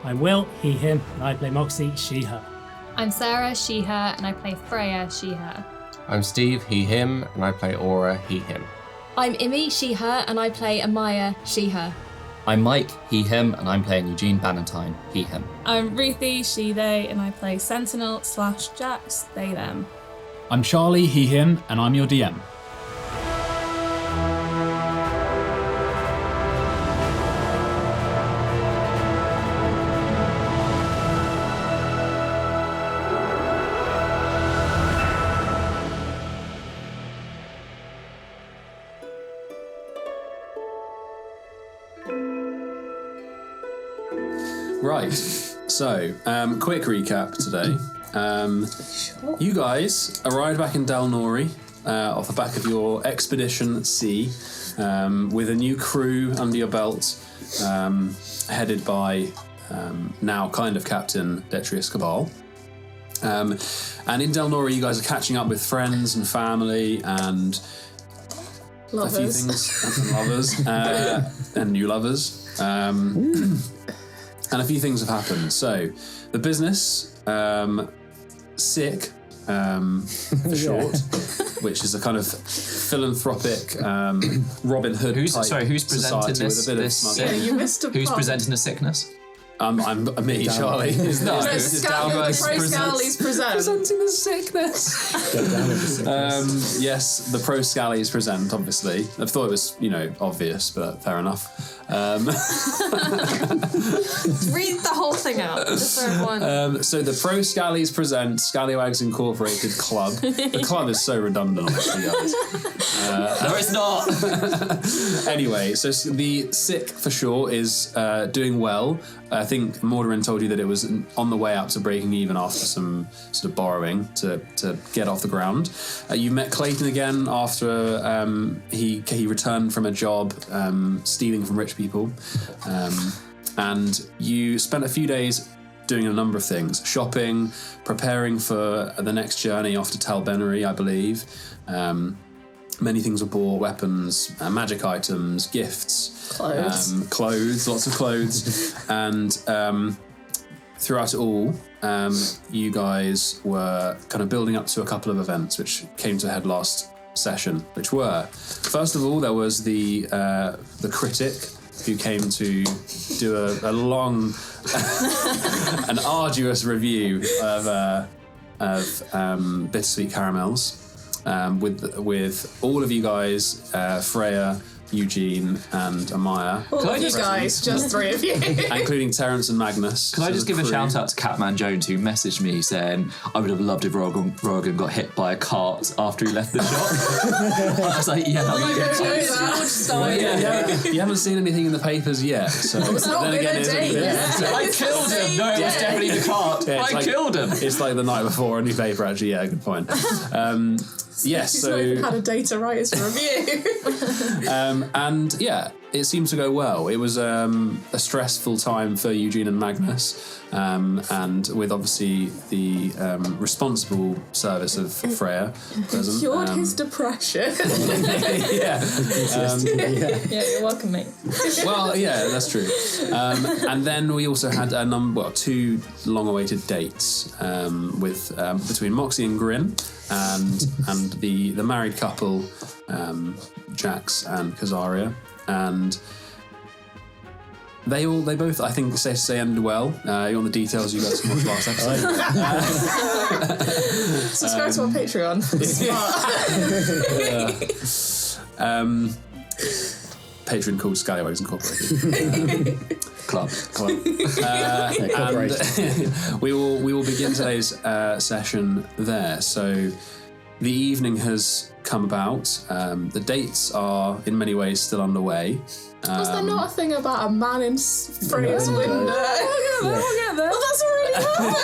I'm Will, he, him, and I play Moxie, she, her. I'm Sarah, she, her, and I play Freya, she, her. I'm Steve, he, him, and I play Aura, he, him. I'm Imi, she, her, and I play Amaya, she, her. I'm Mike, he, him, and I'm playing Eugene Bannatyne, he, him. I'm Ruthie, she, they, and I play Sentinel/Jax, they, them. I'm Charlie, he, him, and I'm your DM. Right, so quick recap today. You guys arrived back in Delnori off the back of your expedition at sea with a new crew under your belt, headed by now kind of Captain Detrius Cabal. And in Delnori, you guys are catching up with friends and family and Lovers. a few things, and lovers and new lovers. And a few things have happened. So, the business, Sick, for short, which is a kind of philanthropic Robin Hood Who's type presenting society this? with a bit of this smuggling. You missed a who's part. presenting the sickness? I'm me, Charlie. No, this is downwards the Pro Scallies present. presenting the sickness. Yes, the Pro Scallies present, obviously. I thought it was, obvious, but fair enough. Read the whole thing out. Just for everyone. So the Pro Scallies present Scallywags Incorporated Club. The club is so redundant, honestly, guys. No, it's not. Anyway, so the Sick for sure is doing well. I think Mordarin told you that it was on the way up to breaking even after some sort of borrowing to get off the ground. You met Clayton again after he returned from a job stealing from rich people. And you spent a few days doing a number of things. Shopping, preparing for the next journey off to Talbenary, I believe. Many things were bought, weapons, magic items, gifts. Clothes. Lots of clothes. And throughout it all, you guys were kind of building up to a couple of events which came to a head last session, which were, first of all, there was the critic who came to do a long an arduous review of bittersweet caramels. With all of you guys, Freya, Eugene, and Amaya. All of you guys, just three of you. Including Terence and Magnus. Can I just give a shout out to Catman Jones, who messaged me saying, I would have loved if Rogan got hit by a cart after he left the shop. I was like, yeah, You haven't seen anything in the papers yet. So It's not been a day yet. I killed him. No, it was definitely the cart. Yeah, I killed him. It's like the night before a new paper, actually. Yeah, good point. Yes, He's so not even had a day to write his review. and yeah, it seemed to go well. It was a stressful time for Eugene and Magnus, and with obviously the responsible service of Freya present. Cured his depression. Yeah. Yeah, you're welcome, mate. Well, yeah, that's true. And then we also had two long-awaited dates with between Moxie and Grin, and the married couple, Jax and Kazaria, and they both, I think, safe to say, ended well. You want the details? You guys can watch last episode. Subscribe to our Patreon. Patreon called Scallywags Incorporated. Club. And we will begin today's session there. So the evening has come about. The dates are in many ways still underway. Was there not a thing about a man in Freya's window? We'll get there. Well, that's already happened.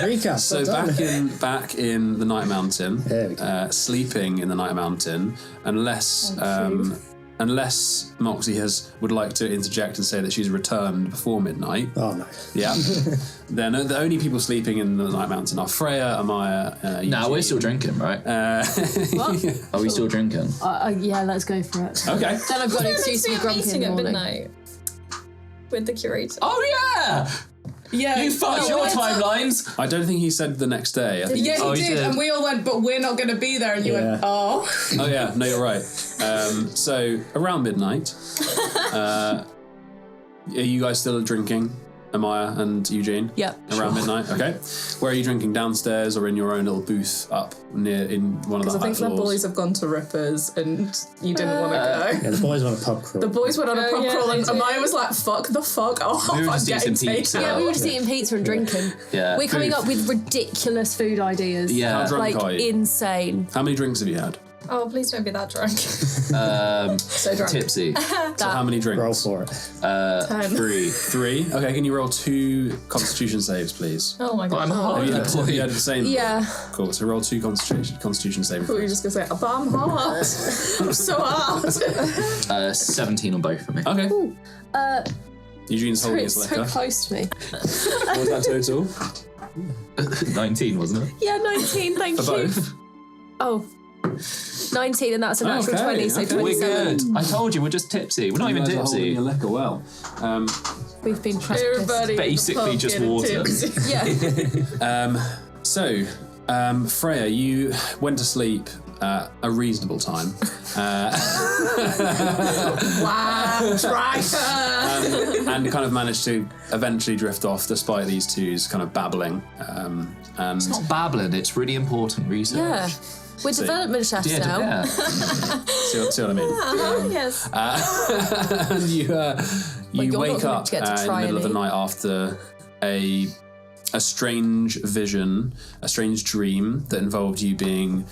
Recap. So back in the Night Mountain, sleeping in the Night Mountain, unless Moxie would like to interject and say that she's returned before midnight. Oh no. Yeah. Then the only people sleeping in the Night Mountain are Freya, Amaya, Eugene. Nah, we're still drinking, right? What? Are we still drinking? Yeah, let's go for it. Okay. Then I've got an excuse to be grumpy in the at morning. midnight. with the curator. Oh yeah! Yeah, You fucked your timelines! I don't think he said the next day. I think Yeah, Oh, he he did, did. and we all went, but we're not going to be there. And you went, oh. Oh yeah, no, you're right. So around midnight, are you guys still drinking, Amaya and Eugene? Yep. Around midnight, okay. Where are you drinking? Downstairs or in your own little booth up near in one of the Because I high think the floors? boys have gone to Rippers, and you didn't want to go. Yeah, the boys want a pub crawl. The boys went on a pub yeah, crawl, they and did. Amaya was like, "Fuck the fuck off! We were I'm just getting eating pizza. takeout." Yeah, we were just eating pizza and drinking. Yeah. We're coming up with ridiculous food ideas. Yeah. How drunk Like are you? insane. How many drinks have you had? Oh, please don't be that drunk. So drunk. Tipsy. So how many drinks? Roll for it. 3. 3. Okay, can you roll 2 Constitution saves, please? Oh my god. I'm hard. Have you had the same? Yeah. Cool. So roll 2 Constitution saving. I thought you were just gonna say, "But I'm hard. I'm so hard." 17 on both for me. Okay. Eugene's holding his It's liquor. so close to me. What was that total? 19, wasn't it? Yeah, 19, thank For you. both? Oh. 19, and that's a natural Okay, 20, so okay. 27. We're good. I told you, we're just tipsy. We're not even You guys are holding tipsy. your liquor well. We've been practiced. Everybody, Basically just water. Yeah. So, Freya, you went to sleep at a reasonable time. Wow, tracker. And kind of managed to eventually drift off despite these two's kind of babbling. And It's not babbling, it's really important research. Yeah. We're development chefs Yeah, now. yeah. see what I mean? Yes. And you you're not wake gonna up get to in the try middle of the any. night after a strange vision, a strange dream that involved you being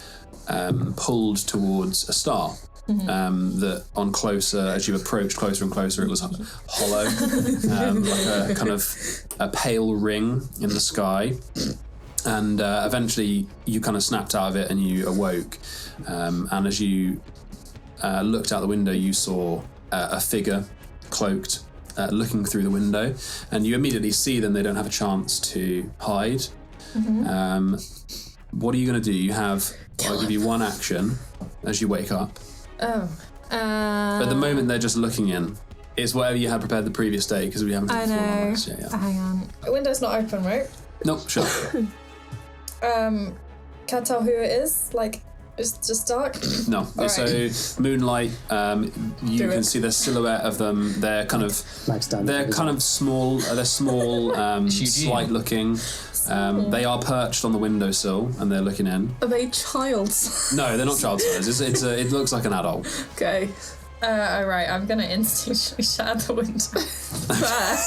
pulled towards a star. That on closer, as you approached closer and closer, it was hollow, like a kind of a pale ring in the sky. And eventually you kind of snapped out of it and you awoke. And as you looked out the window, you saw a figure cloaked looking through the window. And you immediately see them. They don't have a chance to hide. What are you going to do? You have, I'll give you one action as you wake up. At the moment, they're just looking in. It's whatever you had prepared the previous day because we haven't done I the full know. hours yet. Yeah. Hang on. The window's not open, right? Nope, sure. Can't tell who it is. Like, it's just dark. No. So moonlight, you Do can it. see the silhouette of them. They're kind of Max damage. they're kind of small. They're small, slight looking. They are perched on the windowsill and they're looking in. Are they childs? No, they're not child size. It looks like an adult. Okay. All right, I'm gonna instinctually shatter the window.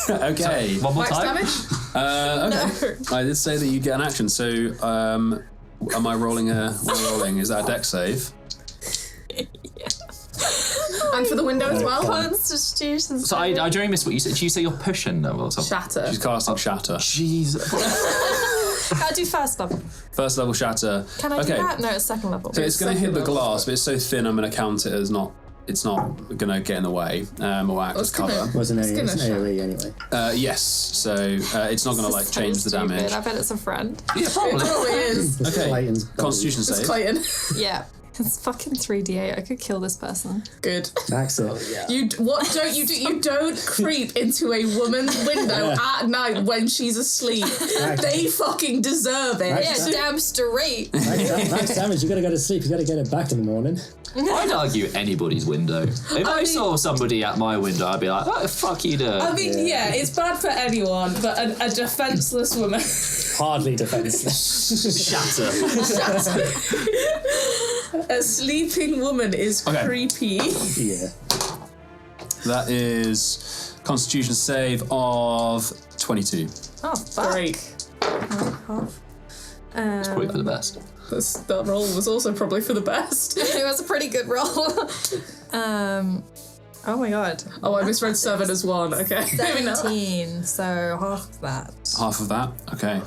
Fair. Okay. One more Max time? damage? Okay. I did say that you get an action. So, am I rolling Is that a dex save? And for the window as well? Constitution. So I don't miss what you said. Did you say you're pushing them or something? Shatter. She's casting Shatter. Jeez. Can I do first level? First level Shatter. Can I do that? No, it's second level. So it's going to hit the Second level. glass, but it's so thin. I'm going to count it as not. It's not going to get in the way or act as cover. Wasn't It's any gonna AoE anyway. Yes. So it's not going to like So change the stupid. damage. I bet it's a friend. Yeah, It probably. probably is. Okay. Clayton's Constitution It's save. Clayton. Yeah. It's fucking 3d8. I could kill this person. Good. Max it. What don't you do? You don't creep into a woman's window at night when she's asleep. They fucking deserve it. Max, Damn straight. Max damage, you gotta go to sleep, you gotta get it back in the morning. I'd argue anybody's window. If I saw somebody at my window, I'd be like, what the fuck you doing? I mean, yeah, it's bad for anyone, but a defenseless woman. Hardly defenseless. Shatter. A sleeping woman is Okay. creepy. Yeah. That is Constitution save of 22. Oh, fuck. Great. It's probably for the best. That roll was also probably for the best. It was a pretty good roll. Oh my god. Oh, I misread 7 as 1. Okay. Maybe not. 17, so half of that. Half of that. Okay.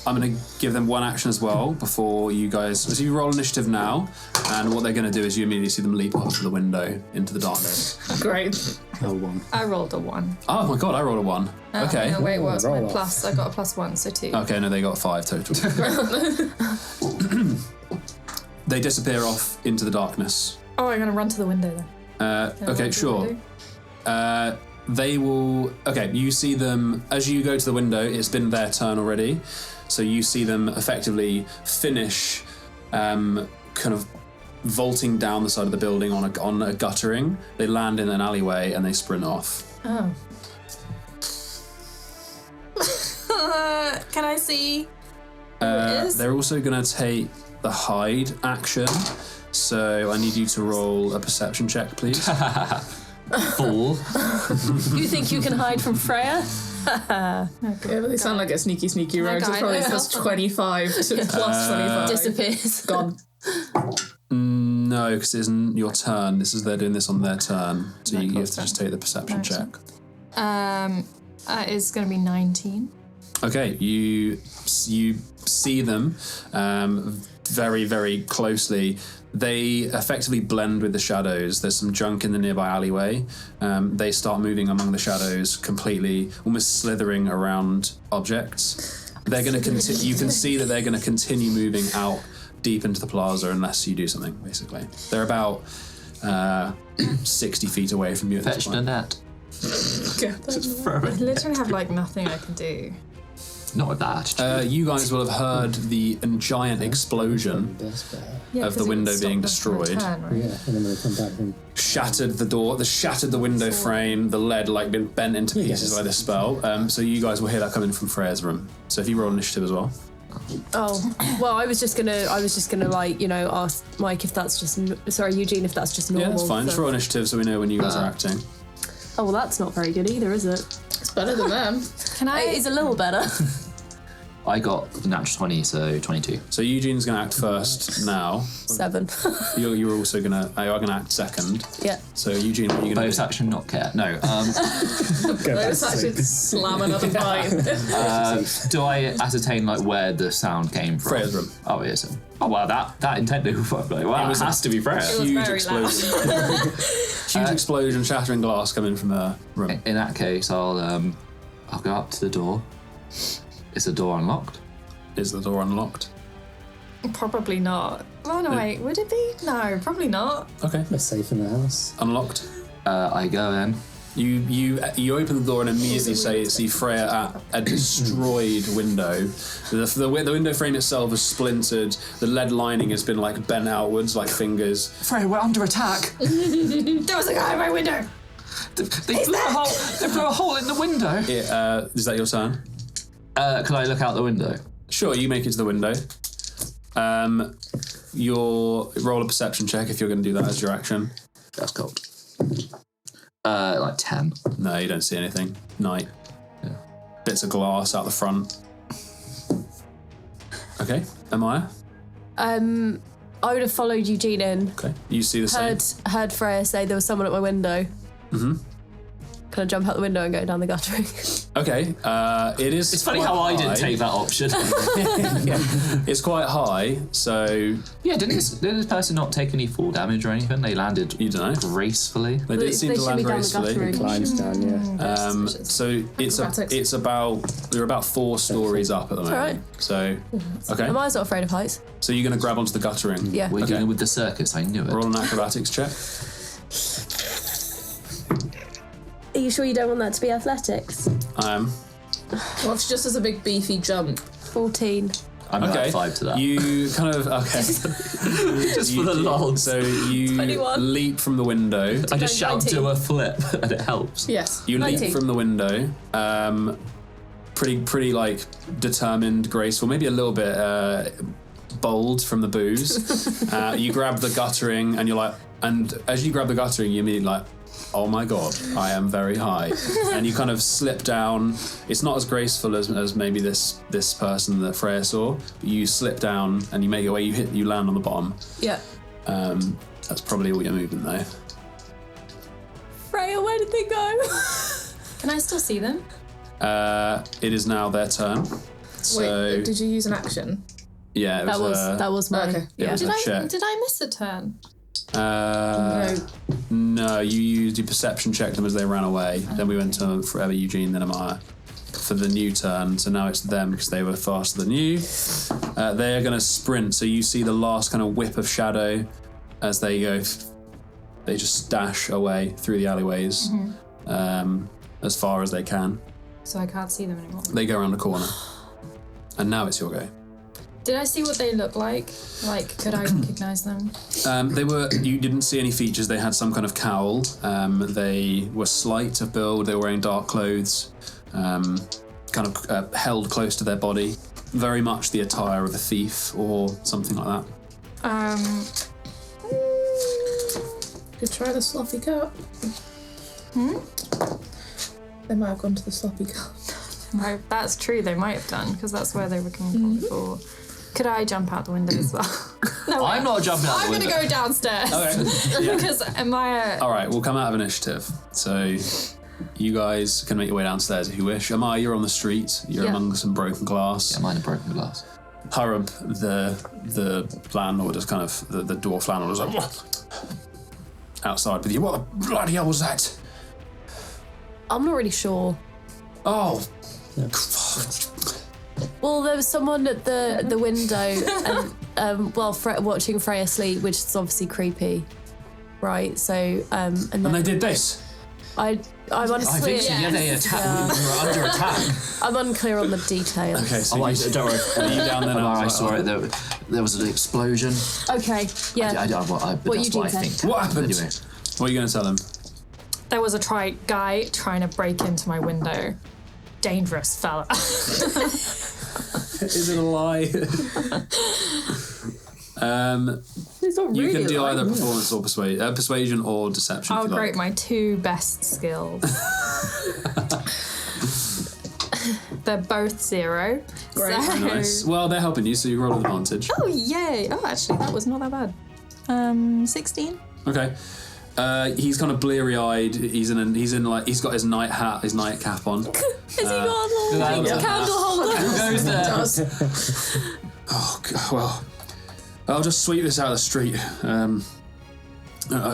I'm going to give them one action as well before you guys. So you roll initiative now, and what they're going to do is you immediately see them leap up to the window into the darkness. Great. Oh, one. I rolled a 1. Oh my god, I rolled a 1. Okay. No, wait, what's my roll off. plus? I got a +1, so 2. Okay, no, they got 5 total. They disappear off into the darkness. Oh, I'm gonna run to the window then. Can I Okay, run to the sure. window? they will. Okay, you see them as you go to the window. It's been their turn already, so you see them effectively finish, kind of vaulting down the side of the building on a guttering. They land in an alleyway and they sprint off. Oh. Can I see who it is? They're also going to take the hide action, so I need you to roll a perception check, please. Fool. You think you can hide from Freya? Yeah, but they sound like a sneaky rogue. It's guide probably myself? plus 25 to plus 25. Disappears. Gone. No, because it isn't your turn. They're doing this on their turn, so you have to just take the perception check. That is going to be 19. Okay, you see them very, very closely. They effectively blend with the shadows. There's some junk in the nearby alleyway. They start moving among the shadows, completely, almost slithering around objects. They're going to continue. You can see that they're going to continue moving out deep into the plaza unless you do something. Basically, they're about 60 feet away from you at this Fetch the point. net. Just throw I it. literally have like nothing I can do. Not with that attitude. You guys will have heard the giant explosion of the window being destroyed. Yeah, and then we'll come back and Shattered the door, shattered the window frame, the lead been bent into pieces by the spell. So you guys will hear that coming from Freya's room. So if you roll initiative as well. Oh, well, I was just gonna like, ask Mike if that's just, Eugene, if that's just normal. Yeah, that's fine. Just roll initiative so we know when you guys are acting. Oh, well, that's not very good either, is it? It's better than them. Can I? It is a little better. I got the natural 20, so 22. So Eugene's going to act first now. 7. You're also going to... You are going to act second. Yeah. So Eugene, what are you going Bonus to do? action, not care. No. It's actually slam another fight. Do I ascertain like where the sound came from? Freya's room. Oh, yes. Oh, well, that intended. Wow, it has to be Freya. Huge explosion. Huge explosion, shattering glass coming from her room. In that case, I'll go up to the door. Is the door unlocked? Is the door unlocked? Probably not. Oh no, wait. Would it be? No, probably not. Okay. we're safe in the house. Unlocked. I go in. You open the door and immediately see Freya at a destroyed window. The window frame itself is splintered. The lead lining has been like bent outwards like fingers. Freya, we're under attack. There was a guy in my window. They blew a hole in the window. Is that your turn? Can I look out the window? Sure, you make it to the window. You'll roll a perception check if you're going to do that as your action. That's cold. Like 10. No, you don't see anything. Night. Yeah. Bits of glass out the front. Okay, Amaya? I would have followed Eugene in. Okay, you see the same. Heard Freya say there was someone at my window. Mm-hmm. Can I jump out the window and go down the guttering? Okay, it is. It's funny how I didn't take that option. It's quite high, so Yeah, didn't this person not take any fall damage or anything? They landed you don't know. gracefully. They did seem They to should land be down the gracefully. guttering. Climbs down, yeah. So it's about they're about 4 stories up at the moment. alright. So okay, Amaya's not afraid of heights. so you're going to grab onto the guttering. Yeah. We're Okay. dealing with the circus, I knew it. Roll an acrobatics check. Are you sure you don't want that to be athletics? I am. Well, it's just as a big beefy jump. 14. I'm Okay. like 5 to that. You kind of Just for the lols. So you 21. leap from the window. I just shout 19. do a flip and it helps. Yes. You leap 19. from the window. Pretty like determined, graceful, maybe a little bit bold from the booze. You grab the guttering and you're like, and as you grab the guttering, you immediately like, oh my god, I am very high. And you kind of slip down. It's not as graceful as maybe this person that Freya saw, but you slip down and you make your way, you land on the bottom. Yeah. That's probably all your movement though. Freya, where did they go? Can I still see them? It is now their turn. So Wait, did you use an action? yeah, it was, that was mine. Okay. it Yeah. was a check. Did I miss a turn? No, you used your perception, checked them as they ran away. Then we went to Forever Eugene, then Amaya for the new turn. So now it's them because they were faster than you. They are going to sprint. So you see the last kind of whip of shadow as they go. They just dash away through the alleyways. as far as they can. So I can't see them anymore. They go around the corner. And now it's your go. Did I see what they look like? Like, could I recognize them? You didn't see any features. They had some kind of cowl. They were slight of build. They were wearing dark clothes, kind of held close to their body. Very much the attire of a thief or something like that. Could try the sloppy cup. They might have gone to the sloppy cup. Right, that's true. They might have done because that's where they were coming from before. Could I jump out the window as well? No, I'm not jumping out the window. I'm gonna go downstairs. Okay. Because am I? All right, we'll come out of initiative. So you guys can make your way downstairs if you wish. Amaya, you're on the street. You're among some broken glass. Yeah, mine are broken glass. Hurub, the landlord is kind of the dwarf landlord is like outside with you. What the bloody hell was that? I'm not really sure. Oh. Well, there was someone at the window and watching Freya sleep, which is obviously creepy, right? So and they did this. I'm unclear. They attacked. We were under attack. I'm unclear on the details. Okay, so Don't worry. are you down there now? I saw it. There was an explosion. Okay, yeah. What Eugene said. think. What happened? Anyway. What are you going to tell him? There was a guy trying to break into my window. Dangerous fella. Is it a lie? It's not You really can do lying. either performance or persuasion or deception. Oh, if you great! like. My two best skills. They're both 0. Great. So... Nice. Well, they're helping you, so you roll advantage. Oh yay! Oh, actually, that was not that bad. 16. Okay. He's kind of bleary-eyed. He's got his night hat, his nightcap on. Has he got a little candle holder? Who goes there? Oh, God, well, I'll just sweep this out of the street.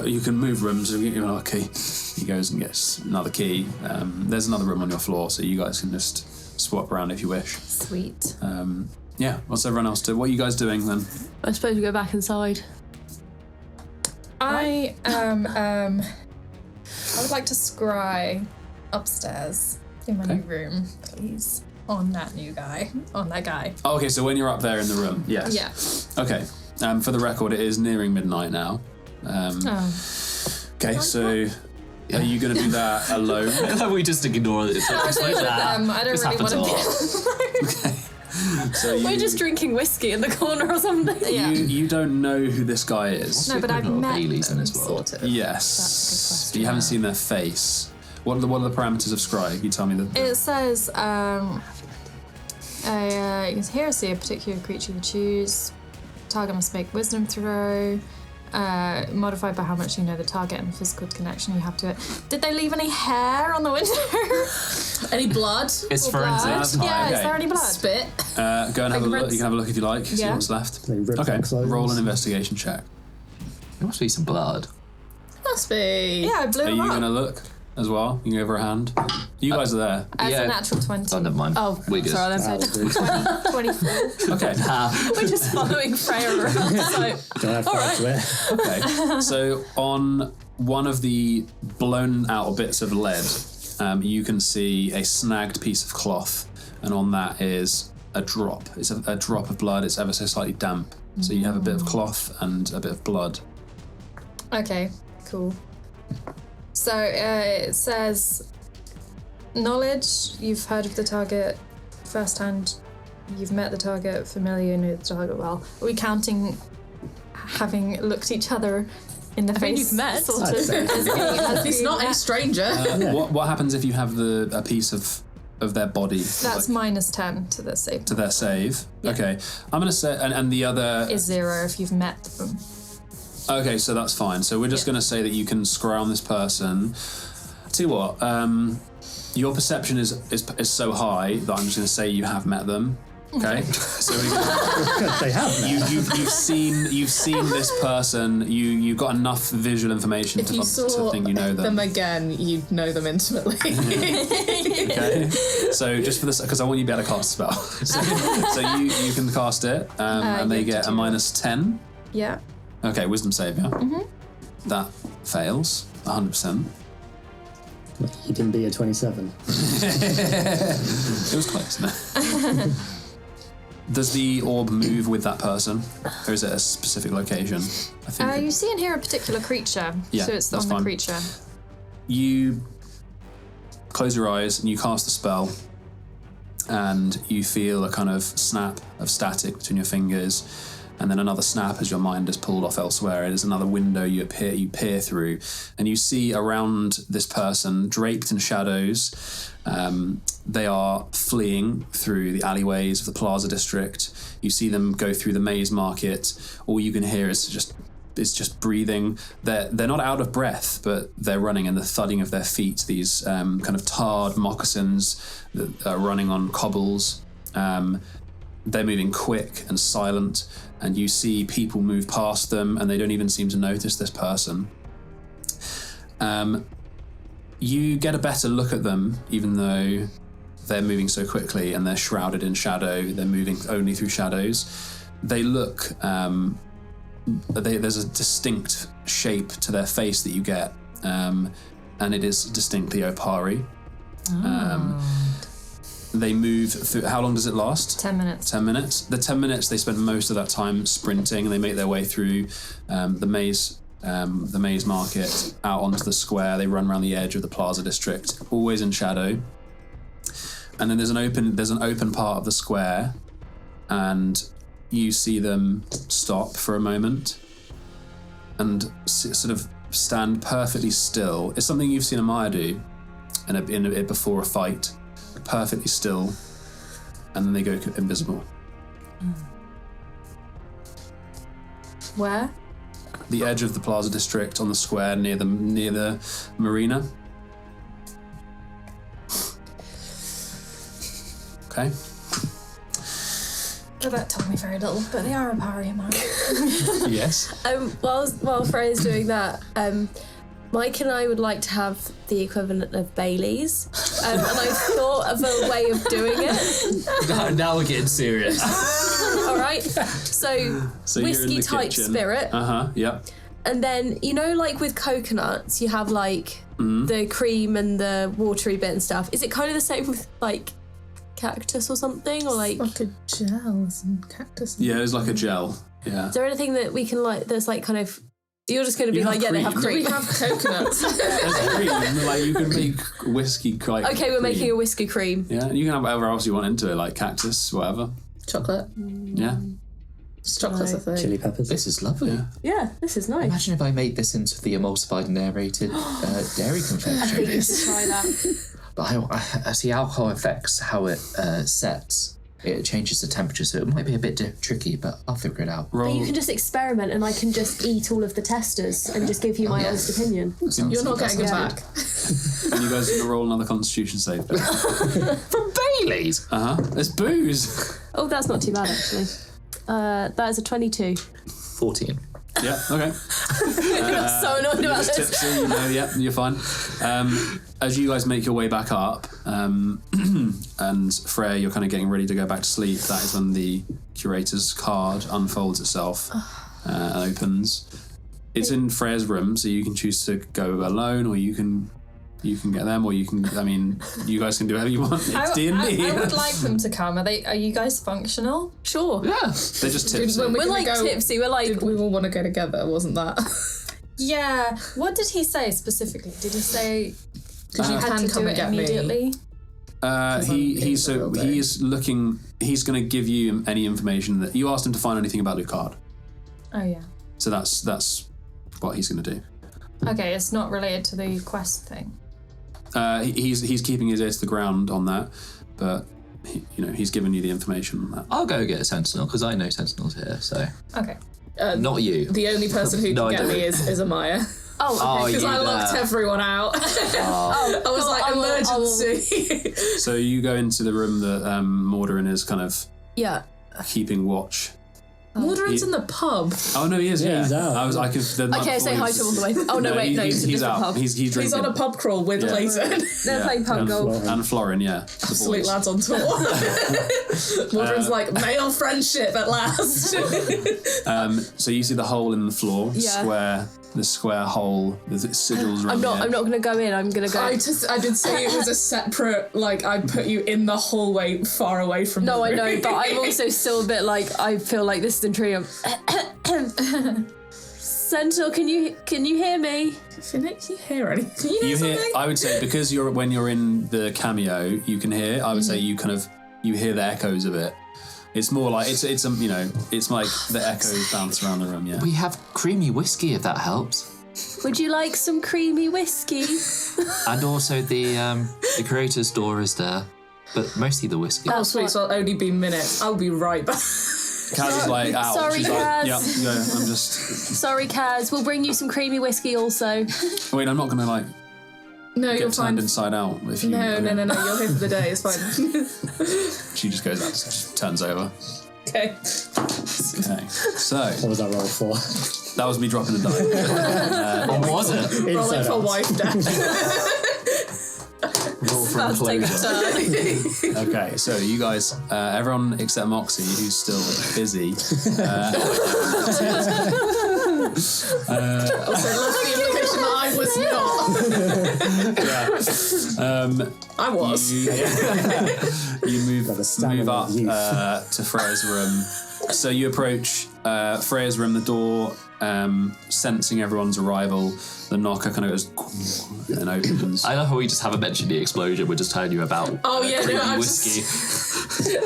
You can move rooms. I'll get you another key. He goes and gets another key. There's another room on your floor, so you guys can just swap around if you wish. Sweet. Yeah. What's everyone else do? What are you guys doing then? I suppose we go back inside. I would like to scry upstairs in my new room, please. On that guy. Oh, okay, so when you're up there in the room, yes. Yeah. Okay. For the record, it is nearing midnight now. Okay, so are you going to do that alone? We just ignore it. I don't really want to be. Okay. So We're just drinking whiskey in the corner or something. Yeah. You don't know who this guy is. No, but I've met Baileys in them, this world. sort of. Yes. But you haven't seen their face. What are the parameters of scry? You tell me the. It says, you can hear or see a particular creature you choose. Target must make wisdom throw. Modified by how much you know the target and the physical connection you have to it. Did they leave any hair on the window? Any blood? It's Or blood? forensics. Yeah, okay. is there any blood? Spit? Go and have a look. Fingerprints? You can have a look if you like. See Yeah. what's left. They rip Okay. their clothes. Roll an investigation check. There must be some blood. Must be. Yeah, I blew Are them you up. going to look as well? You can give her a hand. You guys are there. As Yeah. a natural 20. Oh, never mind. Oh, We're good. sorry, That'll that's do. 24. Okay. We're just following Freya around. So. Don't have All to right. swear. Okay. So on one of the blown out bits of lead, you can see a snagged piece of cloth, and on that is a drop. It's a drop of blood. It's ever so slightly damp. So you have a bit of cloth and a bit of blood. Okay, cool. So it says knowledge, you've heard of the target firsthand, you've met the target, familiar, know the target well. Are we counting having looked each other in the face? you've met. Sort I'd of, say. as He's being not a met? stranger. What happens if you have a piece of their body? That's minus 10 to the save. to their save. Okay. I'm gonna say and the other Is 0 if you've met them. Okay, so that's fine. So we're just going to say that you can scry on this person. Tell you what, your perception is so high that I'm just going to say you have met them. Okay, so They have now. you've seen this person. You got enough visual information If to you saw think you know them. again, you'd know them intimately. Okay, so just for this, because I want you to be able to cast a spell. So you can cast it, and they you have get to a do minus 10. Yeah. Okay, wisdom save, yeah? That fails, 100%. You didn't beat a 27. It was close. No. Does the orb move with that person, or is it a specific location? I think. You see and hear a particular creature, Yeah, so it's that's on the fine. creature. You close your eyes and you cast the spell, and you feel a kind of snap of static between your fingers, and then another snap as your mind is pulled off elsewhere. It is another window you peer through, and you see around this person, draped in shadows. They are fleeing through the alleyways of the Plaza District. You see them go through the maze market. All you can hear is just breathing. They're not out of breath, but they're running, and the thudding of their feet, these kind of tarred moccasins that are running on cobbles. They're moving quick and silent, and you see people move past them, and they don't even seem to notice this person. You get a better look at them, even though they're moving so quickly and they're shrouded in shadow. They're moving only through shadows. They look... there's a distinct shape to their face that you get, and it is distinctly Opari. They move through. How long does it last? 10 minutes. 10 minutes. The 10 minutes, they spend most of that time sprinting, and they make their way through the maze market out onto the square. They run around the edge of the Plaza District, always in shadow. And then there's an open part of the square, and you see them stop for a moment and sort of stand perfectly still. It's something you've seen Amaya do before a fight. Perfectly still, and then they go invisible. Where? The edge of the Plaza District on the square near the marina. Okay. Well, that told me very little, but they are a party, Mark. Yes. While Freya's doing that, Mike and I would like to have the equivalent of Baileys, and I've thought of a way of doing it. Now we're getting serious. All right, so you're in whiskey the type kitchen. spirit, Yep. and then like with coconuts, you have like the cream and the watery bit and stuff. Is it kind of the same with like cactus or something, or like a gel and cactus? Yeah, it's like a gel. Yeah. Is there anything that we can like that's like kind of... You're just going to be like, yeah, they have cream. We have coconuts. There's cream. Like you can make whiskey quite. Okay, we're making a whiskey cream. Yeah, you can have whatever else you want into it, like cactus, whatever. Chocolate. Yeah. Chocolate's a thing. Chili peppers. This is lovely. Yeah, this is nice. Imagine if I made this into the emulsified and aerated dairy confection. I think you should try that. But I see alcohol affects how it sets. It changes the temperature, so it might be a bit tricky, but I'll figure it out. But you can just experiment, and I can just eat all of the testers and just give you my honest opinion. You're not getting it back. Can you guys roll another Constitution save? From Bailey's? There's booze. Oh, that's not too bad, actually. That is a 22. 14. Yeah, okay. I'm so annoyed about Just this. tipsy, yeah, you're fine. As you guys make your way back up, and Freya, you're kind of getting ready to go back to sleep, that is when the curator's card unfolds itself and opens. It's in Freya's room, so you can choose to go alone, or you can get them, or you guys can do whatever you want. It's D&D. I would like them to come. Are you guys functional? Sure. Yeah. They're just tipsy. When We're like tipsy. We're like... Did we all want to go together? Wasn't that? Yeah. What did he say specifically? Did he say you had to come do and it get me. immediately? He's going to give you any information that you asked him to find anything about Lucard. Oh yeah. So that's what he's going to do. Okay, it's not related to the quest thing. He's keeping his ear to the ground on that, but he's given you the information on that. I'll go get a sentinel, because I know sentinels here, so... Okay. Not you. The only person who No, can I get don't. me is Amaya. Oh, okay. Because I locked everyone out. I was like, emergency. So you go into the room that Mordorin is kind of keeping watch. Mordorin's in the pub. Oh no, he is. Yeah, he's out. Okay, say hi to him all the way. Oh no, wait, no, he's a different out. pub. He's drinking. He's on a pub crawl with Leighton. They're playing pub golf. And Florin, yeah. Absolute lads on tour. Mordorin's like, male friendship at last. So you see the hole in the floor, square, square hole with sigils around I'm not going to go in. I'm going to go. I did say it was a separate, like, I put you in the hallway far away from No, the I room. know, but I'm also still a bit like, I feel like this is intriguing. Sentinel, can you hear me? Can you hear anything? Can you hear You hear? something? I would say because when you're in the cameo, you can hear. I would say you hear the echoes of it. It's more like it's it's like the echoes bounce around the room. Yeah. We have creamy whiskey if that helps. Would you like some creamy whiskey? And also the creator's door is there, but mostly the whiskey. Oh, sweet, so I'll only be minutes. I'll be right back. Kaz is like, out. Sorry, She's Kaz. like, yeah, I'm just. Sorry, Kaz. We'll bring you some creamy whiskey also. Wait, I'm not gonna like No, you're get turned fine. inside out. If you, No, you're here for the day, it's fine. She just goes out, just turns over. Okay. Okay, so What was that roll for? that was me dropping a die. What was it? Rolling for wife death. Roll for Let's take a implosion. turn. Okay, so you guys, everyone except Moxie, who's still busy. Also, love the implication that I was not. I was. You move stamina up of youth. to Freya's room. So you approach Freya's room, the door, sensing everyone's arrival. The knocker kind of goes and opens. I love how we just haven't mentioned the explosion. We're just telling you about Oh, yeah, no, creamy I'm whiskey.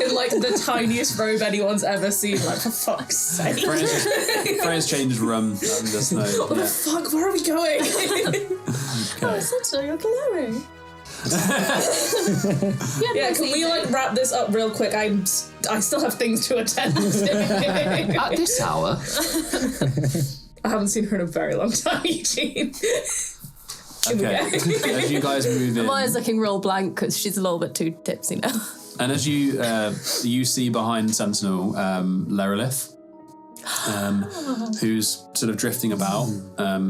In like the tiniest robe anyone's ever seen, like, for fuck's sake. Freya's changed room. There's no. What the fuck? Where are we going? Oh, Sentinel, you're glowing. Yeah, can we like wrap this up real quick? I still have things to attend to. At this hour, I haven't seen her in a very long time, Eugene. Okay. As you guys move in, Maya's looking real blank because she's a little bit too tipsy now. and as you see behind Sentinel, Lerolith, who's sort of drifting about.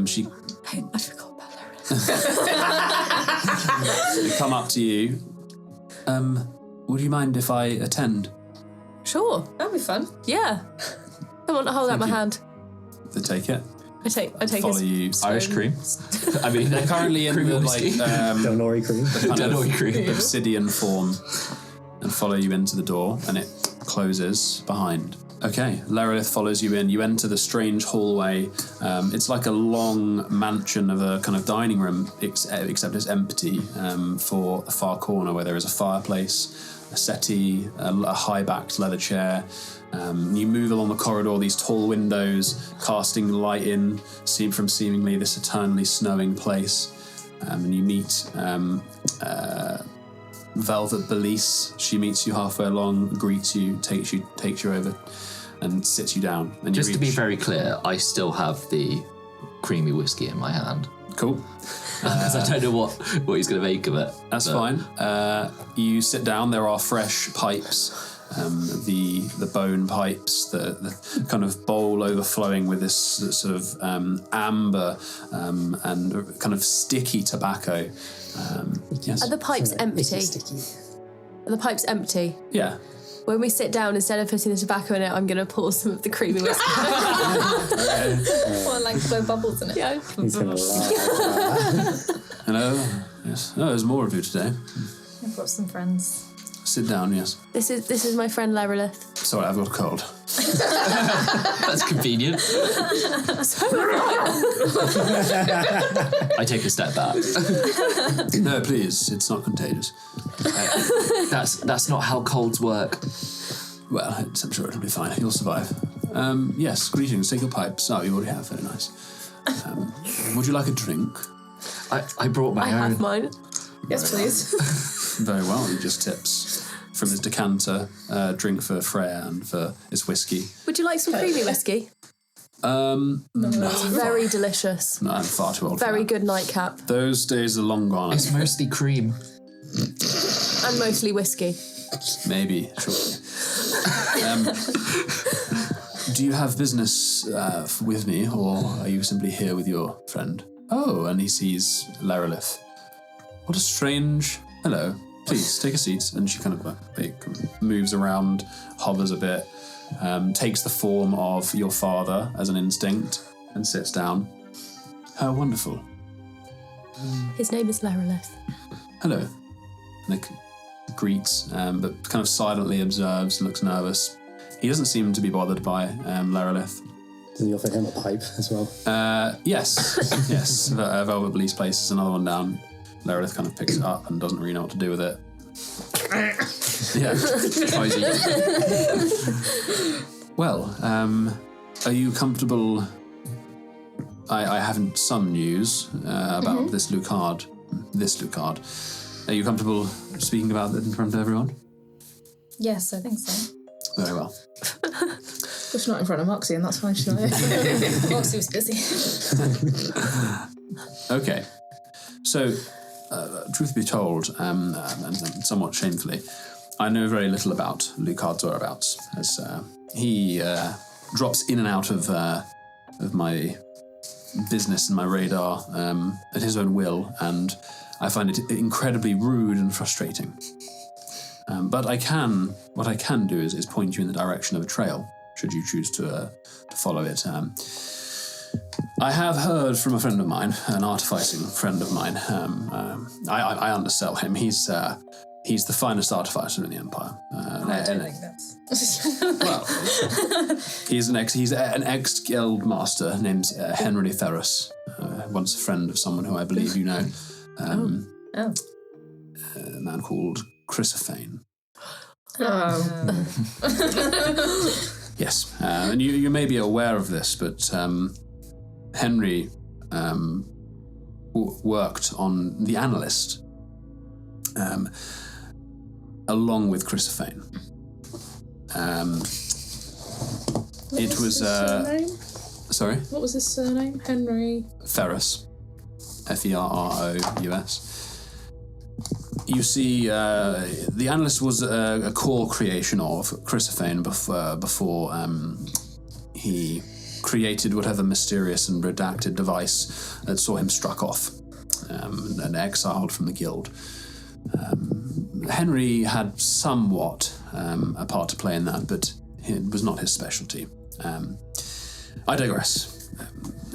She I forgot about her. they come up to you. Would you mind if I attend? Sure. That'd be fun. Yeah. Come on, hold out my you. hand. They take it. I take Follow his you. Irish cream. I mean, They're currently in creamy the whiskey. Delnori cream. kind Delnori of cream. obsidian form, and follow you into the door, and it closes behind. Okay, Lerolith follows you in. You enter the strange hallway. It's like a long mansion of a kind of dining room, except it's empty for a far corner where there is a fireplace, a settee, a high-backed leather chair. You move along the corridor, these tall windows casting light in, seen from seemingly this eternally snowing place. And you meet Velvet Belize. She meets you halfway along, greets you, takes you over, and sits you down. And Just you to be reach. very clear, I still have the creamy whiskey in my hand. Cool. Because I don't know what he's going to make of it. That's fine. You sit down. There are fresh pipes. The bone pipes, the kind of bowl overflowing with this sort of amber and kind of sticky tobacco. Yes. Are the pipes empty? Sticky. Are the pipes empty? Yeah. When we sit down, instead of putting the tobacco in it, I'm going to pour some of the creamy whiskey. Or like blow bubbles in it. Yeah. He's gonna laugh. Hello. Yes. Oh, there's more of you today. I've got some friends. Sit down. Yes. This is my friend Lerolith. Sorry, I've got a cold. That's convenient. I take a step back. No, please. It's not contagious. That's not how colds work. Well, I'm sure it'll be fine. You'll survive. Yes. Greetings. Take your pipes. Oh, you already have. Very nice. Would you like a drink? I brought my I own. have mine. Yes, please. Very well. He just tips from his decanter, drink for Freya and for his whiskey. Would you like some creamy whiskey? No, Very delicious. no, I'm far too old for Very that. good nightcap. Those days are long gone. It's mostly cream. And mostly whiskey. Maybe, shortly. Do you have business with me, or are you simply here with your friend? Oh, and he sees Lerolith. What a strange... Hello. Please, take a seat. And she kind of moves around, hovers a bit, takes the form of your father as an instinct, and sits down. How wonderful. His name is Larolith. Hello. Nick greets, but kind of silently observes, looks nervous. He doesn't seem to be bothered by Larolith. Does he offer him a pipe as well? Yes. Yes. Velvet Blease places another one down. Larolith kind of picks it up and doesn't really know what to do with it. Yeah. Tries eating. Well, are you comfortable? I have some news about this Lucard. Are you comfortable speaking about it in front of everyone? Yes, I think so. Very well. Just not in front of Moxie, and that's fine. She's not here. Moxie was busy. Okay. So, truth be told, and somewhat shamefully, I know very little about Lucard's whereabouts, as he drops in and out of my business and my radar at his own will, and I find it incredibly rude and frustrating. But what I can do is point you in the direction of a trail, should you choose to follow it. I have heard from a friend of mine, an artificing friend of mine. I undersell him. He's the finest artificer in the Empire. I don't think that's... Well, he's an ex-guild master named Henry Ferris, once a friend of someone who I believe you know. A man called Chrysophane. Yes, and you may be aware of this, but Henry worked on The Analyst along with Chrysophane. It was surname? Sorry? What was his surname? Henry Ferris. Ferrous. You see, The Analyst was a core creation of Chrysophane before he created whatever mysterious and redacted device that saw him struck off and exiled from the guild. Henry had somewhat a part to play in that, but it was not his specialty. I digress.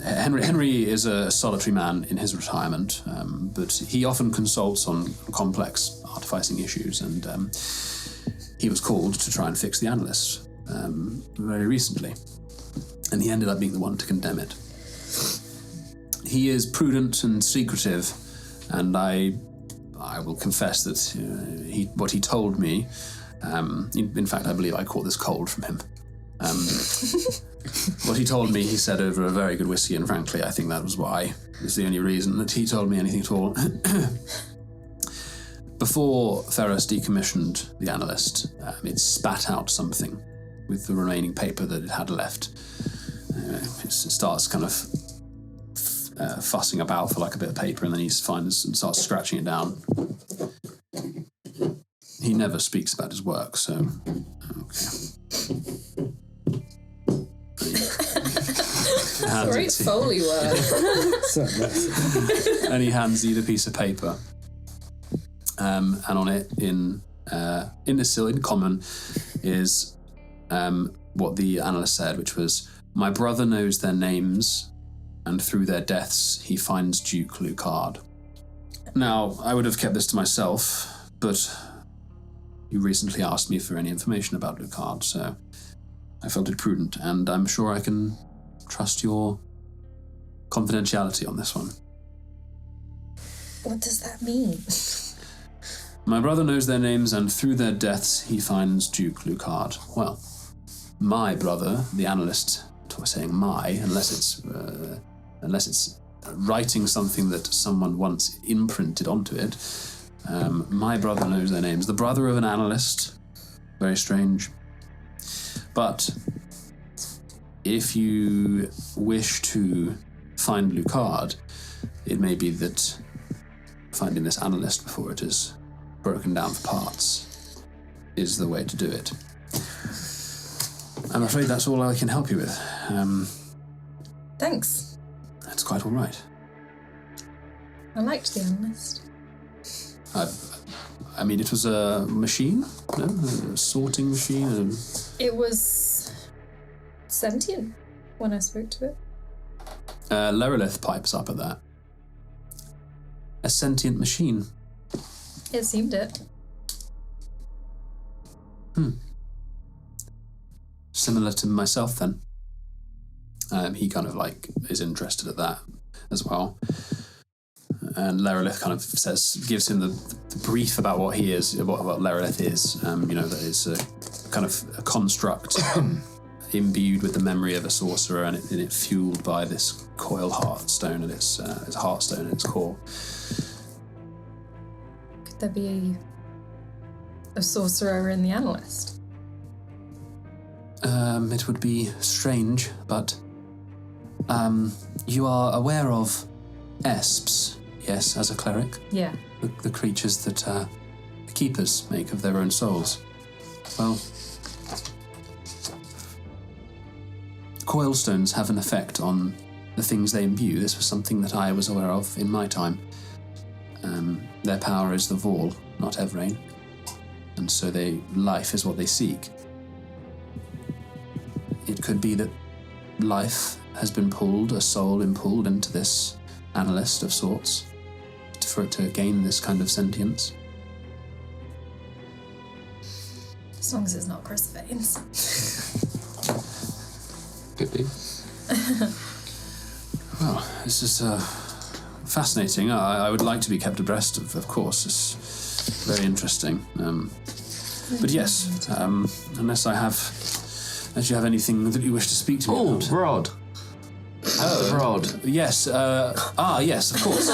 Henry is a solitary man in his retirement, but he often consults on complex artificing issues, and he was called to try and fix The Analyst very recently, and he ended up being the one to condemn it. He is prudent and secretive, and I will confess that what he told me, in fact, I believe I caught this cold from him. What he told me, he said over a very good whiskey, and frankly, I think that was why. It's the only reason that he told me anything at all. Before Ferris decommissioned The Analyst, it spat out something with the remaining paper that it had left. It starts kind of fussing about for like a bit of paper, and then he finds and starts scratching it down. He never speaks about his work, so okay. Great Foley work. And he hands you the piece of paper, and on it, in common, is what the analyst said, which was, "My brother knows their names, and through their deaths he finds Duke Lucard." Now, I would have kept this to myself, but you recently asked me for any information about Lucard, so I felt it prudent, and I'm sure I can trust your confidentiality on this one. What does that mean? My brother knows their names, and through their deaths he finds Duke Lucard. Well, my brother, the analyst, saying my, unless it's writing something that someone once imprinted onto it, my brother knows their names. The brother of an analyst, very strange. But if you wish to find Lucard, it may be that finding this analyst before it is broken down for parts is the way to do it. I'm afraid that's all I can help you with. Thanks. That's quite all right. I liked the analyst. I mean, it was a machine, no? A sorting machine. It was sentient when I spoke to it. Lerolith pipes up at that. A sentient machine. It seemed it. Similar to myself, then. He kind of like is interested at that as well. And Lerolith kind of gives him the brief about what he is, what Lerolith is. That it's a kind of a construct imbued with the memory of a sorcerer, and it fueled by this coil heartstone at its heartstone at its core. Could there be a sorcerer in the analyst? It would be strange, but you are aware of esps, yes, as a cleric? Yeah. The creatures that the keepers make of their own souls. Well, coil stones have an effect on the things they imbue. This was something that I was aware of in my time. Their power is the Vol, not Evrain. And so life is what they seek. It could be that life has been pulled, a soul pulled into this analyst of sorts, for it to gain this kind of sentience. As long as it's not Chris Vanes. Could be. Well, this is fascinating. I would like to be kept abreast of course. It's very interesting. But yes, unless you have anything that you wish to speak to me about. Rod. Oh, Rod. Yes. Yes, of course.